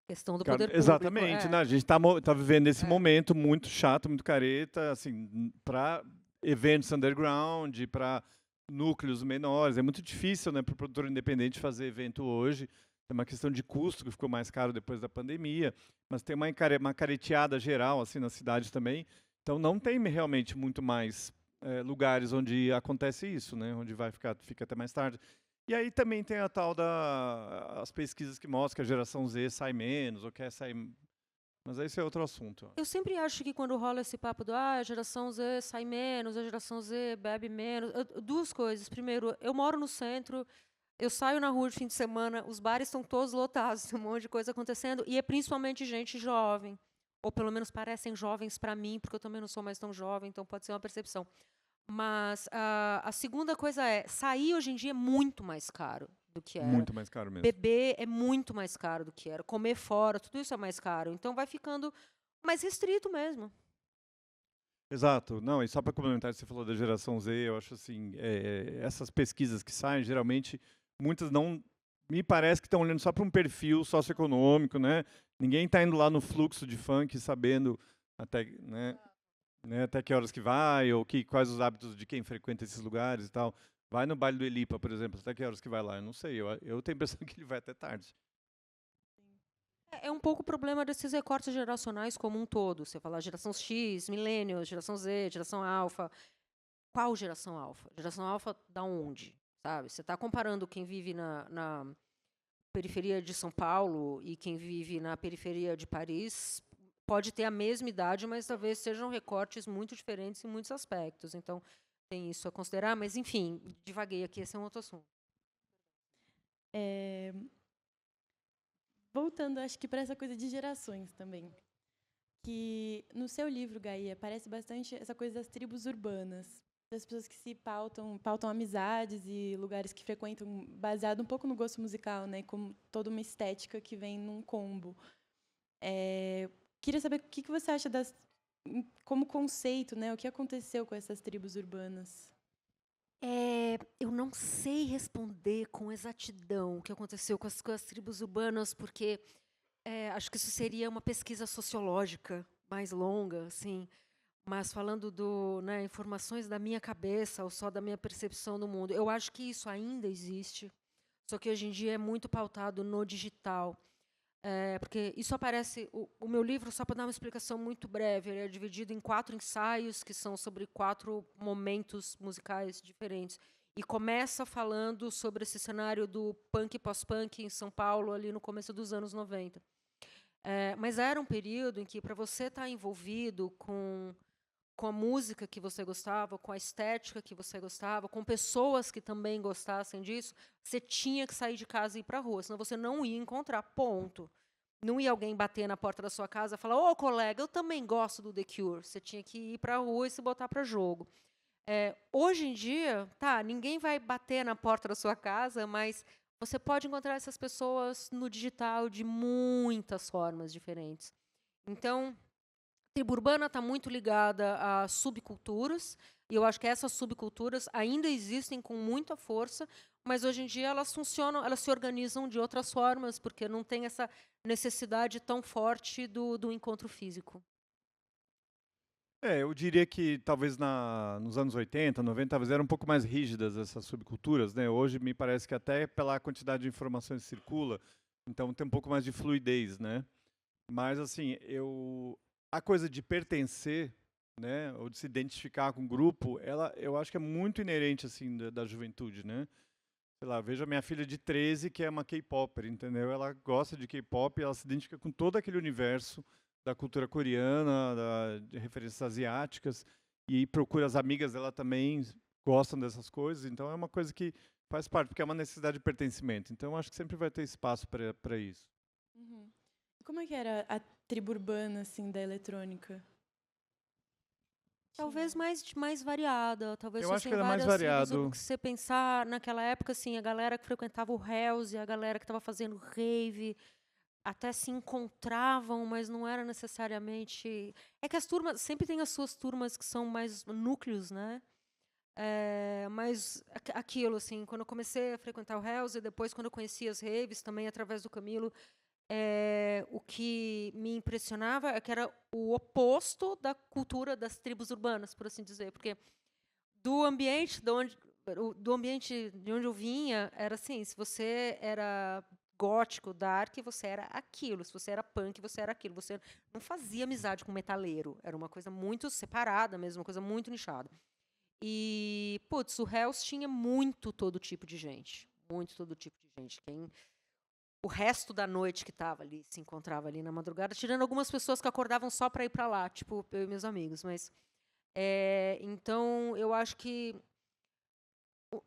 Questão do poder público. Exatamente, né? A gente tá vivendo esse momento muito chato, muito careta, assim, para eventos underground, para núcleos menores. É muito difícil, né, para o produtor independente fazer evento hoje. Tem uma questão de custo, que ficou mais caro depois da pandemia, mas tem uma careteada geral assim na cidade também. Então não tem realmente muito mais lugares onde acontece isso, né? Onde fica até mais tarde. E aí também tem a tal as pesquisas que mostram que a geração Z sai menos, ou quer sair. Mas esse é outro assunto. Eu sempre acho que quando rola esse papo a geração Z sai menos, a geração Z bebe menos, duas coisas. Primeiro, eu moro no centro, eu saio na rua de fim de semana, os bares estão todos lotados, tem um monte de coisa acontecendo, e é principalmente gente jovem, ou pelo menos parecem jovens para mim, porque eu também não sou mais tão jovem, então pode ser uma percepção. Mas a segunda coisa sair hoje em dia é muito mais caro do que era. Muito mais caro mesmo. Beber é muito mais caro do que era. Comer fora, tudo isso é mais caro. Então vai ficando mais restrito mesmo. Exato. Não, e só para complementar, você falou da geração Z, eu acho assim, essas pesquisas que saem, geralmente, muitas não... Me parece que estão olhando só para um perfil socioeconômico, né? Ninguém está indo lá no fluxo de funk sabendo até, né, até que horas que vai, ou quais os hábitos de quem frequenta esses lugares e tal. Vai no baile do Elipa, por exemplo, até que horas que vai lá? Eu não sei, eu tenho a impressão que ele vai até tarde. É um pouco o problema desses recortes geracionais como um todo. Você fala geração X, millennials, geração Z, geração alfa. Qual geração alfa? Geração alfa da onde? Sabe? Você está comparando quem vive na periferia de São Paulo e quem vive na periferia de Paris, pode ter a mesma idade, mas talvez sejam recortes muito diferentes em muitos aspectos. Então, tem isso a considerar, mas, enfim, divaguei aqui, esse é um outro assunto. Voltando, acho que para essa coisa de gerações também, que no seu livro, Gaia, aparece bastante essa coisa das tribos urbanas, das pessoas que se pautam amizades e lugares que frequentam, baseado um pouco no gosto musical, né, como toda uma estética que vem num combo. Queria saber o que você acha como conceito, né, o que aconteceu com essas tribos urbanas? Eu não sei responder com exatidão o que aconteceu com as tribos urbanas, porque acho que isso seria uma pesquisa sociológica mais longa, assim. Mas falando informações da minha cabeça ou só da minha percepção do mundo, eu acho que isso ainda existe, só que hoje em dia é muito pautado no digital. Porque isso aparece... O meu livro, só para dar uma explicação muito breve, ele é dividido em 4 ensaios, que são sobre 4 momentos musicais diferentes. E começa falando sobre esse cenário do punk pós-punk em São Paulo, ali no começo dos anos 90. Mas era um período em que, para você estar envolvido com a música que você gostava, com a estética que você gostava, com pessoas que também gostassem disso, você tinha que sair de casa e ir para a rua, senão você não ia encontrar, ponto. Não ia alguém bater na porta da sua casa e falar, ô, colega, eu também gosto do The Cure. Você tinha que ir para a rua e se botar para jogo. Hoje em dia, ninguém vai bater na porta da sua casa, mas você pode encontrar essas pessoas no digital de muitas formas diferentes. Então, a tribo urbana está muito ligada a subculturas, e eu acho que essas subculturas ainda existem com muita força, mas hoje em dia elas funcionam, elas se organizam de outras formas, porque não tem essa necessidade tão forte do encontro físico. Eu diria que talvez nos anos 80, 90, talvez eram um pouco mais rígidas essas subculturas, né? Hoje me parece que até pela quantidade de informações que circula, então tem um pouco mais de fluidez, né? Mas assim, a coisa de pertencer, né, ou de se identificar com um grupo, eu acho que é muito inerente assim da juventude, né? Sei lá, veja minha filha de 13, que é uma K-popper, entendeu? Ela gosta de K-pop, ela se identifica com todo aquele universo da cultura coreana, de referências asiáticas, e procura as amigas dela também gostam dessas coisas, então é uma coisa que faz parte, porque é uma necessidade de pertencimento. Então eu acho que sempre vai ter espaço para isso. Uhum. Como é que era a tribo urbana assim da eletrônica? Talvez mais variada, talvez eu acho que era mais variado. Se você pensar naquela época, assim, a galera que frequentava o Hells, a galera que estava fazendo rave, até se encontravam, mas não era necessariamente... É que as turmas, sempre tem as suas turmas que são mais núcleos, né? Mas aquilo, assim, quando eu comecei a frequentar o Hells e depois quando eu conheci as raves, também através do Camilo, o que me impressionava é que era o oposto da cultura das tribos urbanas, por assim dizer, porque do ambiente de onde eu vinha, era assim, se você era gótico, dark, você era aquilo. Se você era punk, você era aquilo. Você não fazia amizade com metaleiro. Era uma coisa muito separada mesmo, uma coisa muito nichada. E, putz, o Hells tinha muito todo tipo de gente. Muito todo tipo de gente. O resto da noite que estava ali, se encontrava ali na madrugada, tirando algumas pessoas que acordavam só para ir para lá, tipo eu e meus amigos. Mas, então, eu acho que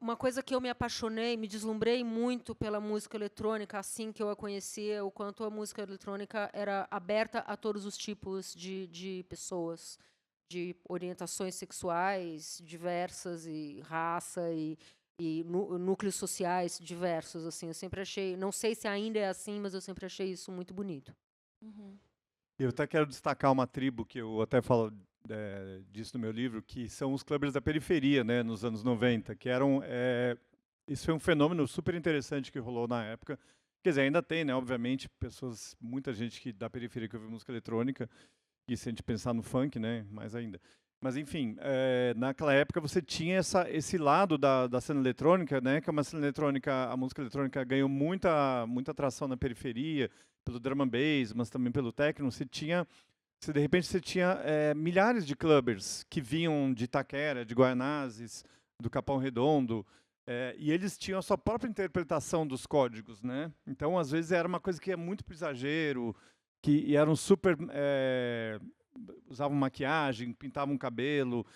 uma coisa que eu me apaixonei, me deslumbrei muito pela música eletrônica, assim que eu a conhecia, o quanto a música eletrônica era aberta a todos os tipos de pessoas, de orientações sexuais diversas, e raça, e núcleos sociais diversos. Assim, eu sempre achei, não sei se ainda é assim, mas eu sempre achei isso muito bonito. Uhum. Eu até quero destacar uma tribo que eu até falo disso no meu livro, que são os clubbers da periferia, né, nos anos 90, que eram... isso foi um fenômeno super interessante que rolou na época. Quer dizer, ainda tem, né, obviamente, pessoas, muita gente da periferia que ouve música eletrônica, e se a gente pensar no funk, né, mais ainda. Mas, enfim, naquela época você tinha esse lado da cena eletrônica, né, que é uma cena eletrônica, a música eletrônica ganhou muita atração na periferia, pelo drum and bass, mas também pelo techno. De repente você tinha milhares de clubbers que vinham de Itaquera, de Guaianazes, do Capão Redondo, e eles tinham a sua própria interpretação dos códigos, né? Então, às vezes, era uma coisa que ia muito pro exagero, e eram super... usavam maquiagem, pintavam cabelo,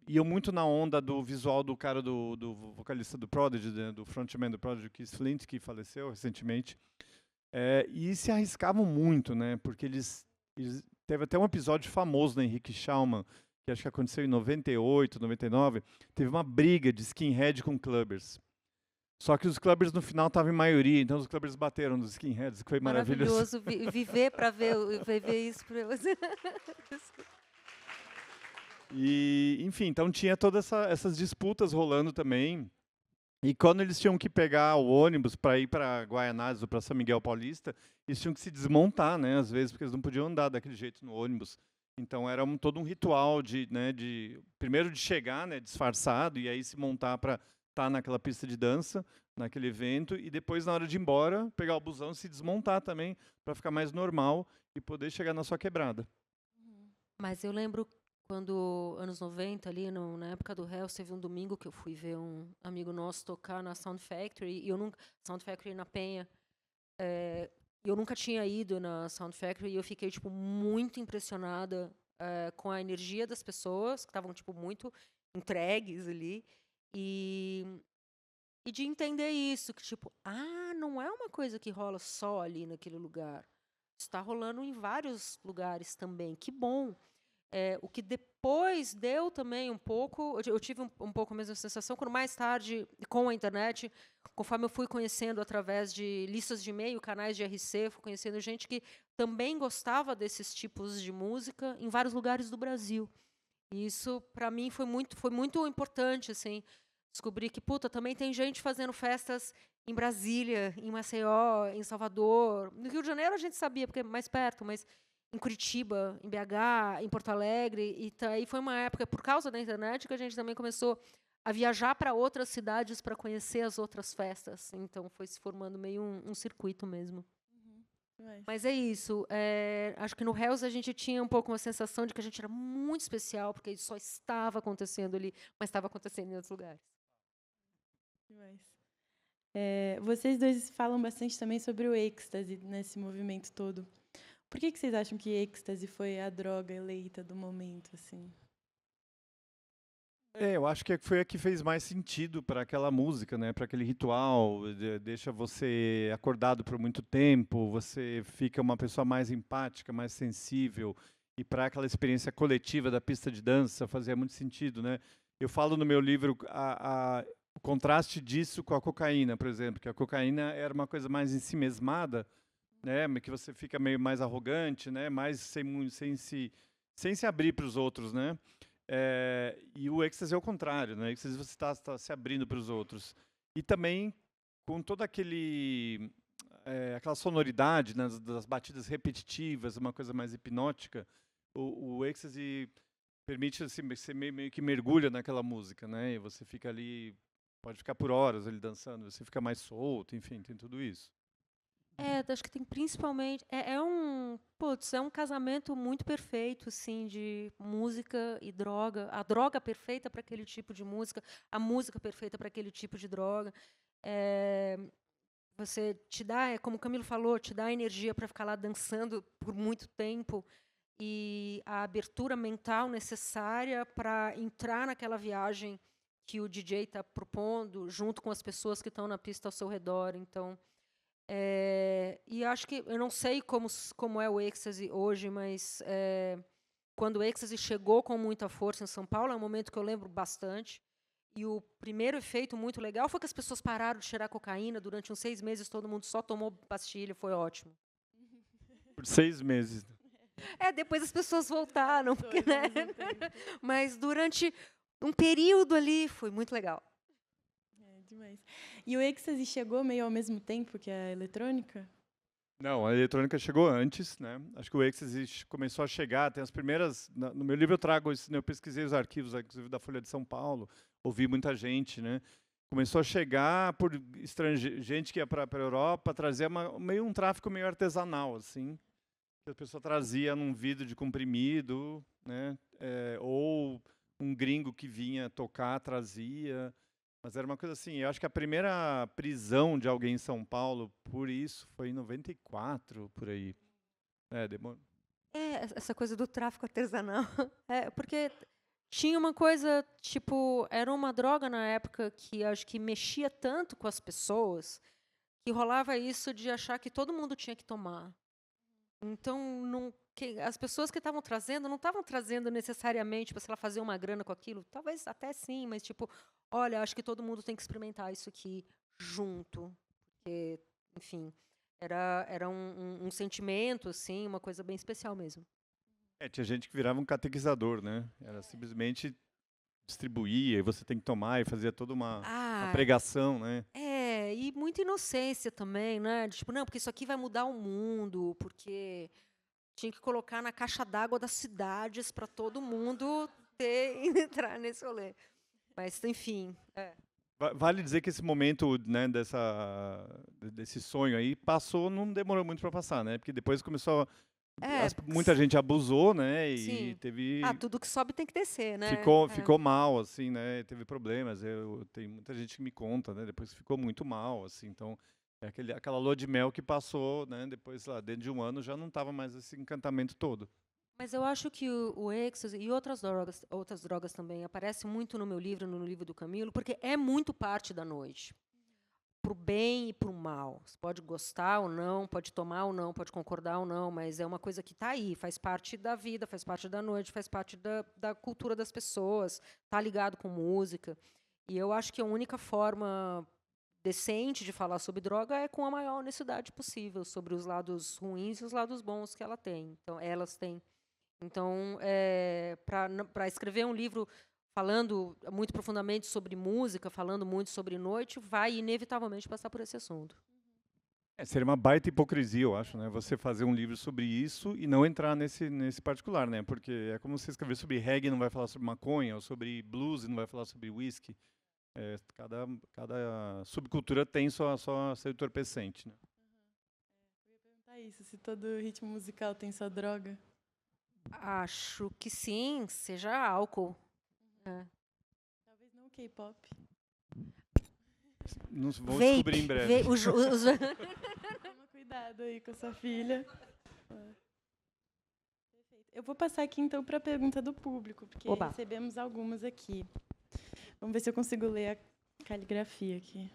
iam muito na onda do visual do cara do vocalista do Prodigy, né, do frontman do Prodigy, Keith Flint, que faleceu recentemente. E se arriscavam muito, né? Porque eles teve até um episódio famoso na Henrique Schaumann, que acho que aconteceu em 98, 99, teve uma briga de skinhead com clubbers. Só que os clubbers no final estavam em maioria, então os clubbers bateram nos skinheads, que foi maravilhoso. Viver para ver isso. E, enfim, então tinha todas essas disputas rolando também. E quando eles tinham que pegar o ônibus para ir para Guaianazes ou para São Miguel Paulista, eles tinham que se desmontar, né, às vezes, porque eles não podiam andar daquele jeito no ônibus. Então era todo um ritual primeiro de chegar, né, disfarçado, e aí se montar para estar naquela pista de dança, naquele evento, e depois, na hora de ir embora, pegar o busão e se desmontar também, para ficar mais normal e poder chegar na sua quebrada. Mas eu lembro quando, anos 90, ali, na época do Hells, teve um domingo que eu fui ver um amigo nosso tocar na Sound Factory, Sound Factory na Penha. Eu nunca tinha ido na Sound Factory, e eu fiquei tipo muito impressionada com a energia das pessoas, que estavam tipo muito entregues ali, e de entender isso, que tipo, não é uma coisa que rola só ali naquele lugar. Está rolando em vários lugares também. Que bom. O que depois deu também um pouco, eu tive um pouco a mesma sensação, quando mais tarde, com a internet, conforme eu fui conhecendo através de listas de e-mail, canais de RC, fui conhecendo gente que também gostava desses tipos de música em vários lugares do Brasil. E isso, para mim, foi muito importante, assim, descobrir que, também tem gente fazendo festas em Brasília, em Maceió, em Salvador. No Rio de Janeiro a gente sabia, porque é mais perto, mas em Curitiba, em BH, em Porto Alegre. E aí foi uma época, por causa da internet, que a gente também começou a viajar para outras cidades para conhecer as outras festas. Então foi se formando meio um circuito mesmo. Mas é isso. Acho que no Hells a gente tinha um pouco uma sensação de que a gente era muito especial, porque isso só estava acontecendo ali, mas estava acontecendo em outros lugares. Vocês dois falam bastante também sobre o êxtase nesse movimento todo. Por que vocês acham que êxtase foi a droga eleita do momento, assim? Eu acho que foi a que fez mais sentido para aquela música, né? Para aquele ritual, deixa você acordado por muito tempo, você fica uma pessoa mais empática, mais sensível, e para aquela experiência coletiva da pista de dança fazia muito sentido, né? Eu falo no meu livro o contraste disso com a cocaína, por exemplo, que a cocaína era uma coisa mais ensimesmada, né? Que você fica meio mais arrogante, né? Mais sem se abrir para os outros, né? E o êxtase é o contrário, né? O êxtase você está se abrindo para os outros. E também com toda aquela sonoridade, né, das batidas repetitivas, uma coisa mais hipnótica, o êxtase permite você meio que mergulha naquela música, né? E você fica ali, pode ficar por horas ali dançando, você fica mais solto, enfim, tem tudo isso. Acho que tem principalmente. É um casamento muito perfeito, assim, de música e droga. A droga perfeita para aquele tipo de música, a música perfeita para aquele tipo de droga. É, você te dá, como o Camilo falou, te dá energia para ficar lá dançando por muito tempo e a abertura mental necessária para entrar naquela viagem que o DJ está propondo, junto com as pessoas que estão na pista ao seu redor. Então, e acho que, eu não sei como é o êxtase hoje, mas quando o êxtase chegou com muita força em São Paulo, é um momento que eu lembro bastante. E o primeiro efeito muito legal foi que as pessoas pararam de cheirar cocaína. Durante uns 6 meses, todo mundo só tomou pastilha, foi ótimo. Por 6 meses. Depois as pessoas voltaram, porque, né? Mas durante um período ali foi muito legal. Demais. E o êxtase chegou meio ao mesmo tempo que a eletrônica? Não, a eletrônica chegou antes, né? Acho que o êxtase começou a chegar, tem as primeiras... No meu livro eu trago isso, né? Eu pesquisei os arquivos, inclusive da Folha de São Paulo, ouvi muita gente, né? Começou a chegar por gente que ia para a Europa, trazia meio um tráfico meio artesanal, assim. A pessoa trazia num vidro de comprimido, né? Ou um gringo que vinha tocar, trazia... Mas era uma coisa assim, eu acho que a primeira prisão de alguém em São Paulo por isso foi em 94, por aí. Demorou. Essa coisa do tráfico artesanal. Porque tinha uma coisa, tipo, era uma droga na época que acho que mexia tanto com as pessoas que rolava isso de achar que todo mundo tinha que tomar. Então, as pessoas que estavam trazendo não estavam trazendo necessariamente para, sei lá, fazer uma grana com aquilo. Talvez até sim, mas tipo, olha, acho que todo mundo tem que experimentar isso aqui junto. Porque, enfim, era um sentimento, assim, uma coisa bem especial mesmo. Tinha gente que virava um catequizador, né? Era simplesmente distribuía, e você tem que tomar, e fazia toda uma pregação, né? E muita inocência também, né? Tipo, não, porque isso aqui vai mudar o mundo, porque tinha que colocar na caixa d'água das cidades para todo mundo entrar nesse rolê. Mas, enfim. Vale dizer que esse momento, né, desse sonho aí passou, não demorou muito para passar, né? Porque depois começou muita gente abusou, né? E sim. teve. Tudo que sobe tem que descer, né? Ficou mal, assim, né? Teve problemas. Tem muita gente que me conta, né? Depois ficou muito mal, assim. Então, aquela lua de mel que passou, né? Depois, lá, dentro de um ano, já não estava mais esse encantamento todo. Mas eu acho que o êxtase e outras drogas também aparecem muito no meu livro, no livro do Camilo, porque é muito parte da noite. Para o bem e para o mal. Você pode gostar ou não, pode tomar ou não, pode concordar ou não, mas é uma coisa que está aí, faz parte da vida, faz parte da noite, faz parte da cultura das pessoas, está ligado com música. E eu acho que a única forma decente de falar sobre droga é com a maior honestidade possível, sobre os lados ruins e os lados bons que ela tem. Então, elas têm. Então, para escrever um livro falando muito profundamente sobre música, falando muito sobre noite, vai inevitavelmente passar por esse assunto. Seria uma baita hipocrisia, eu acho, né? Você fazer um livro sobre isso e não entrar nesse particular, né? Porque é como você escrever sobre reggae e não vai falar sobre maconha, ou sobre blues e não vai falar sobre whisky. Cada subcultura tem seu entorpecente, né? Eu ia perguntar isso, se todo ritmo musical tem sua droga. Acho que sim, seja álcool. Talvez não o K-pop. Vamos descobrir em breve. Toma cuidado aí com a sua filha. Perfeito. Eu vou passar aqui, então, para a pergunta do público, porque recebemos algumas aqui. Vamos ver se eu consigo ler a caligrafia aqui.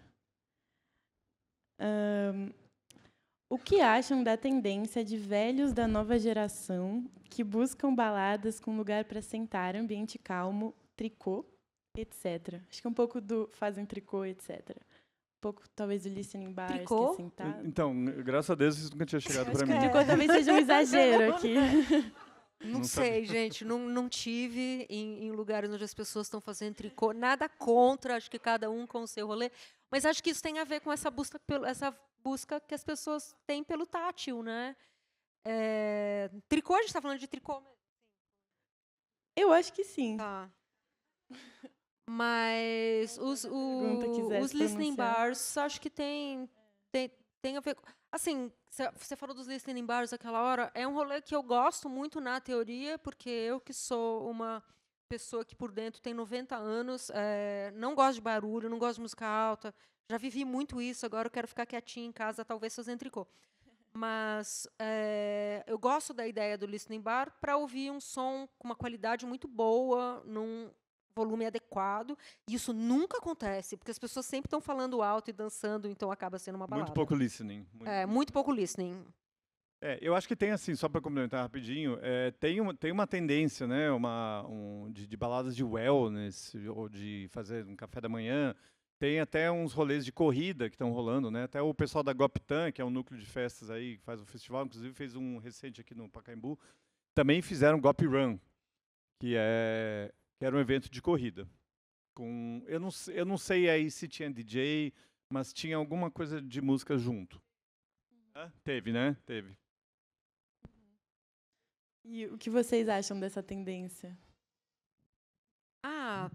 O que acham da tendência de velhos da nova geração que buscam baladas com lugar para sentar, ambiente calmo, tricô, etc. Acho que um pouco do fazem tricô, etc. Um pouco, talvez, do listening bars, tricô? que é sentado. Então, graças a Deus, isso nunca tinha chegado para mim. Acho que o tricô talvez seja um exagero aqui. Não sei, gente. Não tive em lugares onde as pessoas estão fazendo tricô. Nada contra, acho que cada um com o seu rolê. Mas acho que isso tem a ver com essa busca que as pessoas têm pelo tátil, né? Tricô, a gente está falando de tricô mesmo? Eu acho que sim. Tá. Mas os listening bars, acho que tem a ver... Assim, você falou dos listening bars aquela hora, é um rolê que eu gosto muito na teoria, porque eu que sou uma pessoa que por dentro tem 90 anos, não gosto de barulho, não gosto de música alta, já vivi muito isso, agora eu quero ficar quietinha em casa, talvez fazendo tricô. Mas eu gosto da ideia do listening bar para ouvir um som com uma qualidade muito boa, num volume adequado. E isso nunca acontece, porque as pessoas sempre estão falando alto e dançando, então acaba sendo uma balada. Muito pouco listening. Muito pouco listening. Eu acho que tem assim, só para complementar rapidinho, tem uma tendência, né, de baladas de wellness, ou de fazer um café da manhã. Tem até uns rolês de corrida que estão rolando, né? Até o pessoal da Goptan, que é um núcleo de festas aí, que faz o festival, inclusive fez um recente aqui no Pacaembu, também fizeram Gop Run, que era um evento de corrida. Eu não sei aí se tinha DJ, mas tinha alguma coisa de música junto. Teve, né? Teve. E o que vocês acham dessa tendência?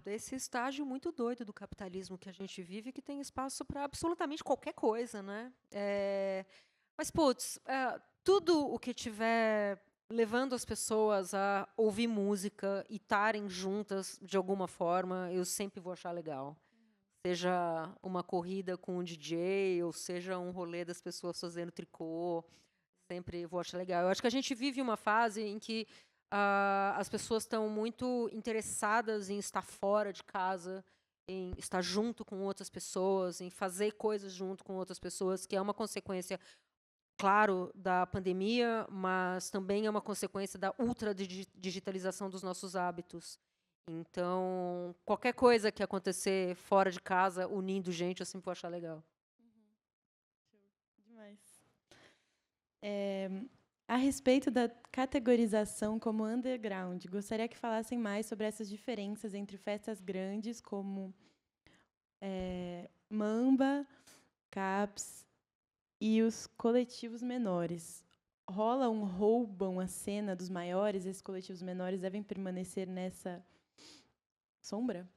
Esse estágio muito doido do capitalismo que a gente vive, que tem espaço para absolutamente qualquer coisa, né? Mas, putz, tudo o que tiver levando as pessoas a ouvir música e estarem juntas de alguma forma, eu sempre vou achar legal. Seja uma corrida com um DJ, ou seja um rolê das pessoas fazendo tricô, sempre vou achar legal. Eu acho que a gente vive uma fase em que as pessoas estão muito interessadas em estar fora de casa, em estar junto com outras pessoas, em fazer coisas junto com outras pessoas, que é uma consequência, claro, da pandemia, mas também é uma consequência da ultra-digitalização dos nossos hábitos. Então, qualquer coisa que acontecer fora de casa, unindo gente, eu sempre vou achar legal. Demais. A respeito da categorização como underground, gostaria que falassem mais sobre essas diferenças entre festas grandes como Mamba, CAPS e os coletivos menores. Roubam a cena dos maiores, esses coletivos menores devem permanecer nessa sombra?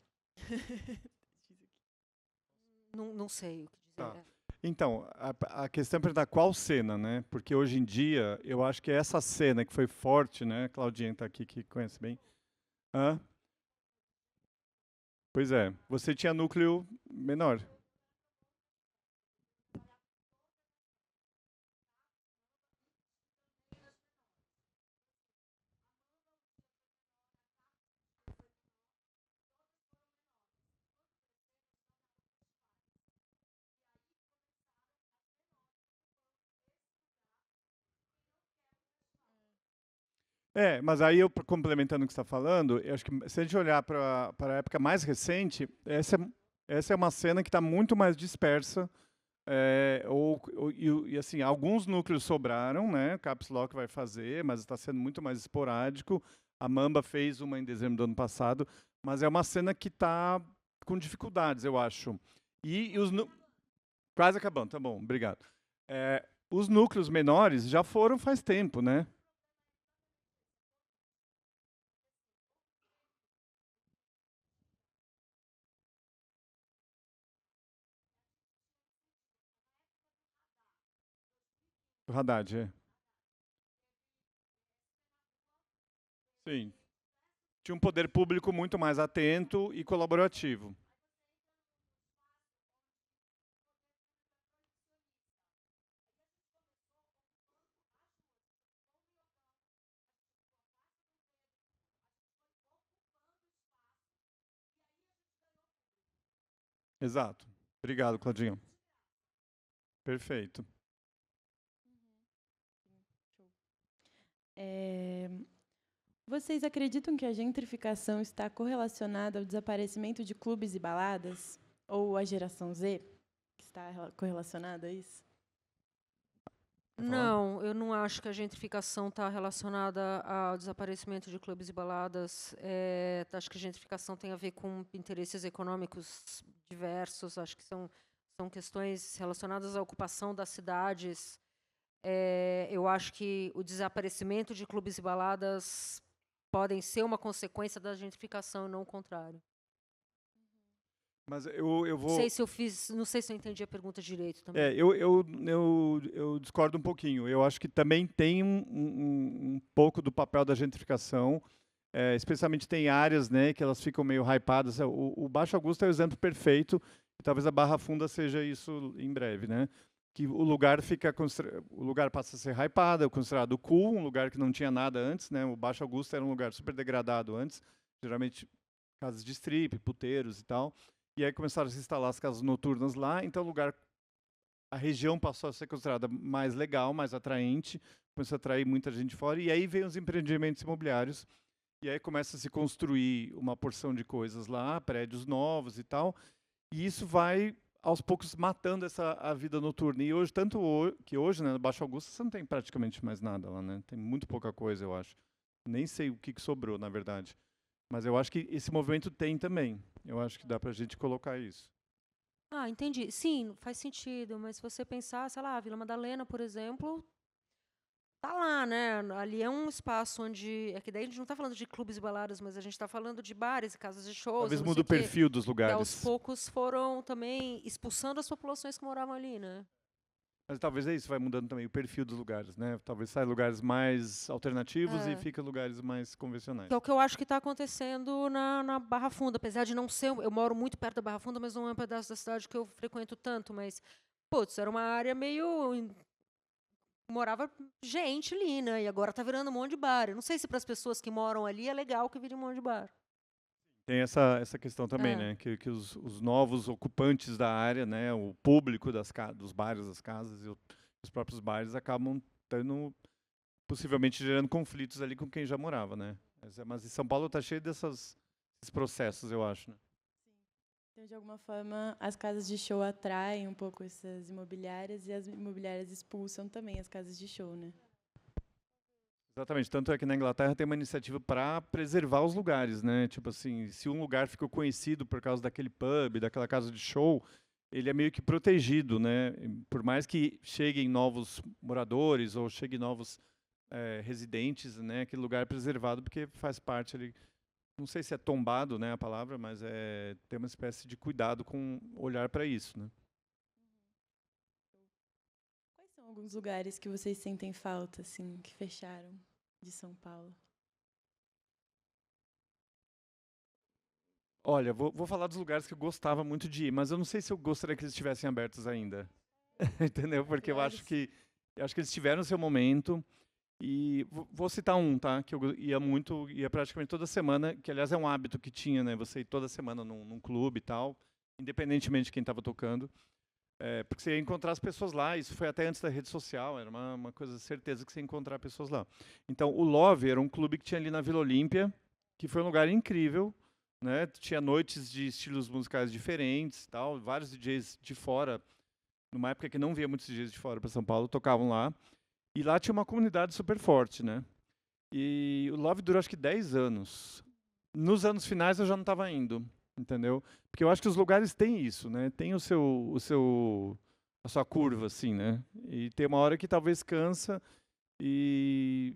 Não sei o que dizer. Tá. Então, a questão é perguntar qual cena, né? Porque hoje em dia, eu acho que essa cena que foi forte, né? Claudinha está aqui, que conhece bem. Pois é, você tinha núcleo menor. Mas aí eu complementando o que você está falando, eu acho que se a gente olhar para a época mais recente, essa é uma cena que está muito mais dispersa. E assim, alguns núcleos sobraram, né? O Caps Lock vai fazer, mas está sendo muito mais esporádico. A Mamba fez uma em dezembro do ano passado, mas é uma cena que está com dificuldades, eu acho. Quase acabando, tá bom, obrigado. Os núcleos menores já foram faz tempo, né? O Haddad, Sim. Tinha um poder público muito mais atento e colaborativo. Exato. Obrigado, Claudinho. Perfeito. Vocês acreditam que a gentrificação está correlacionada ao desaparecimento de clubes e baladas? Ou a geração Z, que está correlacionada a isso? Não, eu não acho que a gentrificação está relacionada ao desaparecimento de clubes e baladas. Acho que a gentrificação tem a ver com interesses econômicos diversos. Acho que são questões relacionadas à ocupação das cidades. Eu acho que o desaparecimento de clubes e baladas podem ser uma consequência da gentrificação e não o contrário. Mas eu Não vou... sei se eu fiz, não sei se eu entendi a pergunta direito também. Eu discordo um pouquinho. Eu acho que também tem um pouco do papel da gentrificação, especialmente tem áreas, né, que elas ficam meio hypadas. O Baixo Augusta é o exemplo perfeito, e talvez a Barra Funda seja isso em breve, né? Que o lugar passa a ser hypado, é considerado cool, um lugar que não tinha nada antes, né? O Baixo Augusta era um lugar super degradado antes, geralmente casas de strip, puteiros e tal. E aí começaram a se instalar as casas noturnas lá, então a região passou a ser considerada mais legal, mais atraente, começou a atrair muita gente de fora, e aí vem os empreendimentos imobiliários, e aí começa a se construir uma porção de coisas lá, prédios novos e tal, e isso vai, aos poucos, matando a vida noturna. E hoje, que hoje, né, no Baixo Augusta, você não tem praticamente mais nada lá, né? Tem muito pouca coisa, eu acho. Nem sei o que sobrou, na verdade. Mas eu acho que esse movimento tem também. Eu acho que dá para a gente colocar isso. Ah, entendi. Sim, faz sentido, mas se você pensar, sei lá, a Vila Madalena, por exemplo, tá lá, né? Ali é um espaço onde... É que daí a gente não está falando de clubes e baladas, mas a gente está falando de bares e casas de shows, Talvez e não mude sei o o quê. perfil dos E aos lugares. poucos foram também expulsando as populações que moravam ali, né? Mas talvez é isso, vai mudando também o perfil dos lugares, né? Talvez saia lugares mais alternativos e fica lugares mais convencionais. Que é o que eu acho que está acontecendo na Barra Funda, apesar de não ser... Eu moro muito perto da Barra Funda, mas não é um pedaço da cidade que eu frequento tanto, mas, putz, era uma área meio... Morava gente ali, né? E agora tá virando um monte de bar. Eu não sei se para as pessoas que moram ali é legal que vire um monte de bar. Tem essa questão também, né? Que os novos ocupantes da área, né? O público dos bares, das casas e os próprios bares acabam possivelmente gerando conflitos ali com quem já morava, né? Mas em São Paulo está cheio desses processos, eu acho, né? Então, de alguma forma, as casas de show atraem um pouco essas imobiliárias e as imobiliárias expulsam também as casas de show, né? Exatamente, tanto é que na Inglaterra tem uma iniciativa para preservar os lugares, né? Tipo assim, se um lugar ficou conhecido por causa daquele pub, daquela casa de show, ele é meio que protegido, né? Por mais que cheguem novos moradores ou cheguem novos residentes, né? Aquele lugar é preservado porque faz parte ali, não sei se é tombado, né, a palavra, mas tem uma espécie de cuidado com olhar para isso, né? Quais são alguns lugares que vocês sentem falta, assim, que fecharam de São Paulo? Olha, vou falar dos lugares que eu gostava muito de ir, mas eu não sei se eu gostaria que eles estivessem abertos ainda. Entendeu? Porque eu acho que eles tiveram seu momento. E vou citar um, tá? Que eu ia praticamente toda semana, que aliás é um hábito que tinha, né? Você ir toda semana num clube e tal, independentemente de quem estava tocando. Porque você ia encontrar as pessoas lá, isso foi até antes da rede social, era uma coisa certeza que você ia encontrar pessoas lá. Então, o Love era um clube que tinha ali na Vila Olímpia, que foi um lugar incrível, né? Tinha noites de estilos musicais diferentes, tal, vários DJs de fora, numa época que não via muitos DJs de fora para São Paulo, tocavam lá. E lá tinha uma comunidade super forte, né? E o Love durou acho que 10 anos. Nos anos finais eu já não estava indo, entendeu? Porque eu acho que os lugares têm isso, né? Tem a sua curva, assim, né? E tem uma hora que talvez cansa e...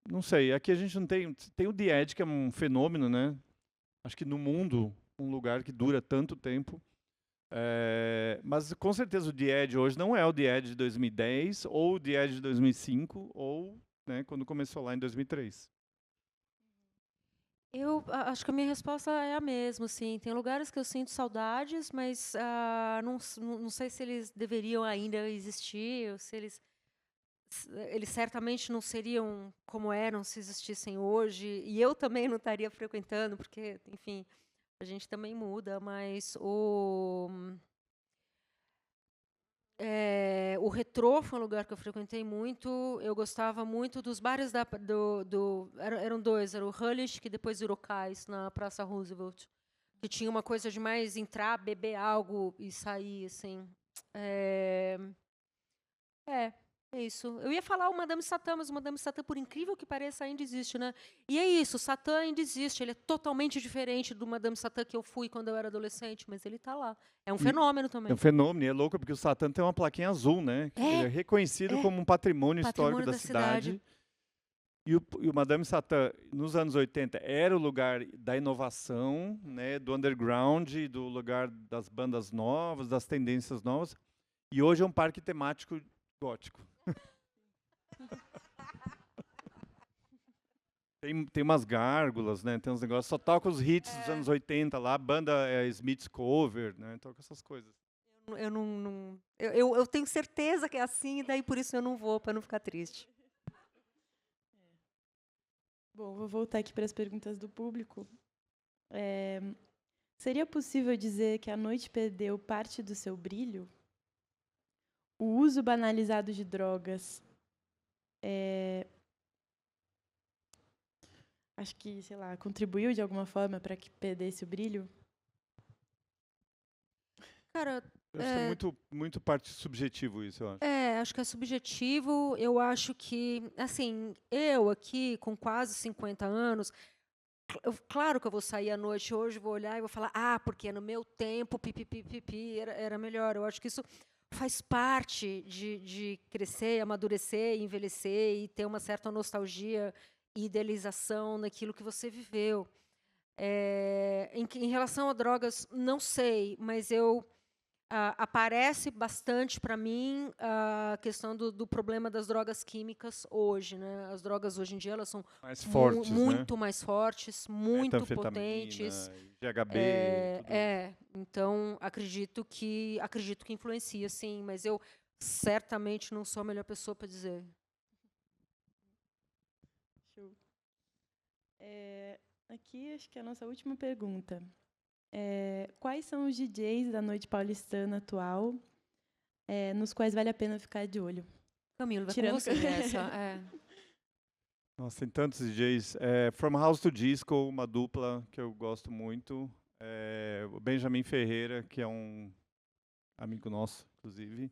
Não sei, aqui a gente não tem... Tem o The Edge, que é um fenômeno, né? Acho que no mundo, um lugar que dura tanto tempo. Mas com certeza o The Edge hoje não é o The Edge de 2010 ou o The Edge de 2005 ou, né, quando começou lá em 2003. Eu acho que a minha resposta é a mesma, sim. Tem lugares que eu sinto saudades, mas não sei se eles deveriam ainda existir, ou se eles certamente não seriam como eram se existissem hoje, e eu também não estaria frequentando, porque, enfim, a gente também muda, mas o Retrô foi um lugar que eu frequentei muito. Eu gostava muito dos bares eram dois, era o Hullish, que depois virou Cais, na Praça Roosevelt, que tinha uma coisa de mais entrar, beber algo e sair, assim. É isso. Eu ia falar o Madame Satã, mas o Madame Satã, por incrível que pareça, ainda existe, né? E é isso, o Satã ainda existe. Ele é totalmente diferente do Madame Satã que eu fui quando eu era adolescente, mas ele está lá. É um fenômeno também. É um fenômeno, e é louco, porque o Satã tem uma plaquinha azul, né? Ele é reconhecido como um patrimônio histórico da cidade. E o Madame Satã, nos anos 80, era o lugar da inovação, né, do underground, do lugar das bandas novas, das tendências novas. E hoje é um parque temático gótico. Tem umas gárgulas, né, tem uns negócios, só toca os hits dos anos 80 lá, a banda é Smith's Cover, né, toca essas coisas. Eu tenho certeza que é assim, e daí por isso eu não vou, para não ficar triste. Bom, vou voltar aqui para as perguntas do público. Seria possível dizer que a noite perdeu parte do seu brilho? O uso banalizado de drogas acho que, sei lá, contribuiu de alguma forma para que perdesse o brilho? Cara, eu acho que é muito parte subjetivo isso, eu acho. Acho que é subjetivo. Eu acho que, assim, eu aqui, com quase 50 anos, claro que eu vou sair à noite hoje, vou olhar e vou falar, porque no meu tempo, era melhor. Eu acho que isso faz parte de crescer, amadurecer, envelhecer e ter uma certa nostalgia e idealização naquilo que você viveu. Em relação a drogas, não sei, mas aparece bastante para mim a questão do problema das drogas químicas hoje, né? As drogas hoje em dia elas são mais fortes, muito mais fortes, muito potentes. GHB. Então acredito que influencia, sim, mas eu certamente não sou a melhor pessoa para dizer. Show. Aqui acho que é a nossa última pergunta. Quais são os DJs da noite paulistana atual nos quais vale a pena ficar de olho? Camilo, vai com você essa. Nossa, tem tantos DJs. From House to Disco, uma dupla que eu gosto muito. O Benjamin Ferreira, que é um amigo nosso, inclusive.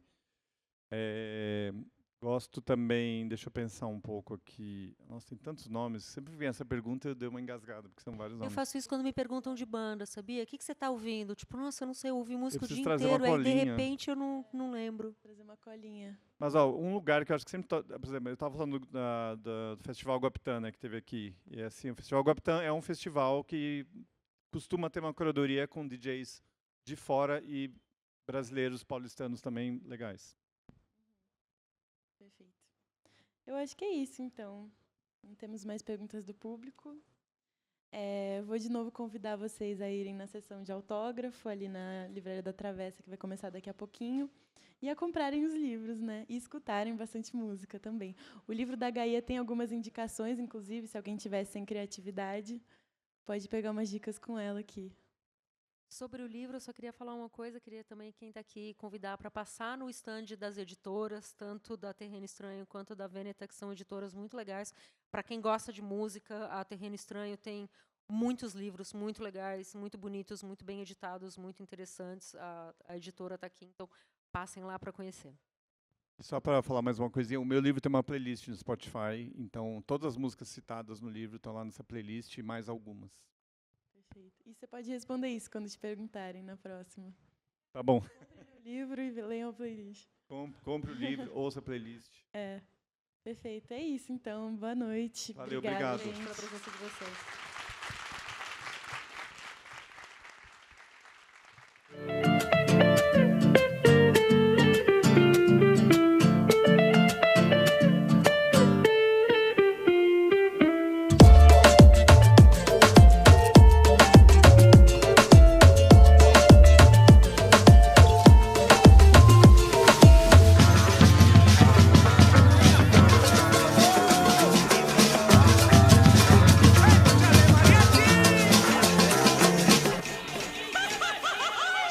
Gosto também, deixa eu pensar um pouco aqui. Nossa, tem tantos nomes. Sempre vem essa pergunta e eu dei uma engasgada, porque são vários nomes. Eu faço isso quando me perguntam de banda, sabia? O que você está ouvindo? Tipo, nossa, eu não sei, eu ouvi música o dia inteiro, aí de repente eu não lembro. Trazer uma colinha. Mas, um lugar que eu acho que sempre... Por exemplo, eu estava falando do Festival Guapitã, né, que teve aqui. E, assim, o Festival Guapitã é um festival que costuma ter uma curadoria com DJs de fora e brasileiros, paulistanos também legais. Perfeito. Eu acho que é isso, então. Não temos mais perguntas do público. Vou de novo convidar vocês a irem na sessão de autógrafo, ali na Livraria da Travessa, que vai começar daqui a pouquinho, e a comprarem os livros, né? E escutarem bastante música também. O livro da Gaia tem algumas indicações, inclusive, se alguém tiver sem criatividade, pode pegar umas dicas com ela aqui. Sobre o livro, eu só queria falar uma coisa, queria também, quem está aqui, convidar para passar no stand das editoras, tanto da Terreno Estranho quanto da Veneta, que são editoras muito legais. Para quem gosta de música, a Terreno Estranho tem muitos livros muito legais, muito bonitos, muito bem editados, muito interessantes. A editora está aqui, então passem lá para conhecer. Só para falar mais uma coisinha, o meu livro tem uma playlist no Spotify, então todas as músicas citadas no livro estão lá nessa playlist e mais algumas. Perfeito. E você pode responder isso quando te perguntarem na próxima. Tá bom. Compre o livro e leiam a playlist. Compre o livro, ouça a playlist. Perfeito. É isso, então. Boa noite. Valeu, obrigado. Gente, pela presença de vocês.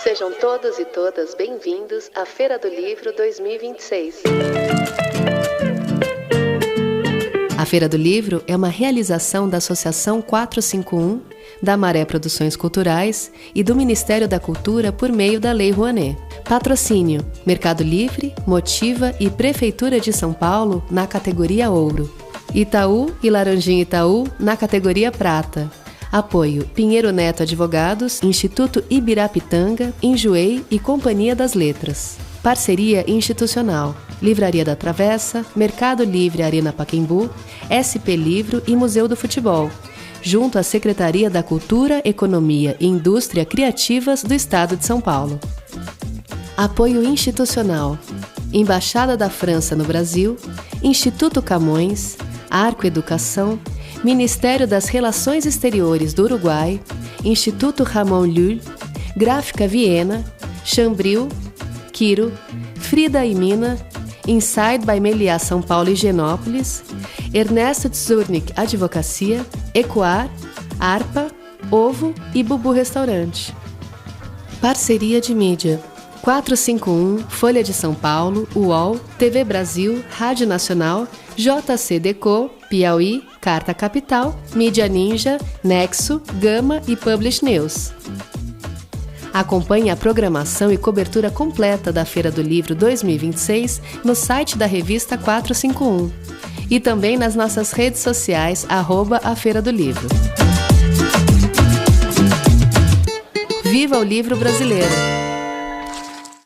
Sejam todos e todas bem-vindos à Feira do Livro 2026. A Feira do Livro é uma realização da Associação 451, da Maré Produções Culturais e do Ministério da Cultura por meio da Lei Rouanet. Patrocínio: Mercado Livre, Motiva e Prefeitura de São Paulo na categoria Ouro. Itaú e Laranjinha Itaú na categoria Prata. Apoio: Pinheiro Neto Advogados, Instituto Ibirapitanga, Enjoei e Companhia das Letras. Parceria institucional: Livraria da Travessa, Mercado Livre Arena Pacaembu, SP Livro e Museu do Futebol, junto à Secretaria da Cultura, Economia e Indústria Criativas do Estado de São Paulo. Apoio institucional: Embaixada da França no Brasil, Instituto Camões, Arco Educação, Ministério das Relações Exteriores do Uruguai, Instituto Ramon Llull, Gráfica Viena, Chambril, Quiro, Frida e Mina, Inside by Meliá São Paulo e Higienópolis, Ernesto Tzurnik Advocacia, Ecoar, Arpa, Ovo e Bubu Restaurante. Parceria de mídia: 451, Folha de São Paulo, UOL, TV Brasil, Rádio Nacional, JC Deco, Piauí, Carta Capital, Mídia Ninja, Nexo, Gama e Publish News. Acompanhe a programação e cobertura completa da Feira do Livro 2026 no site da revista 451 e também nas nossas redes sociais @a Feira do Livro. Viva o livro brasileiro!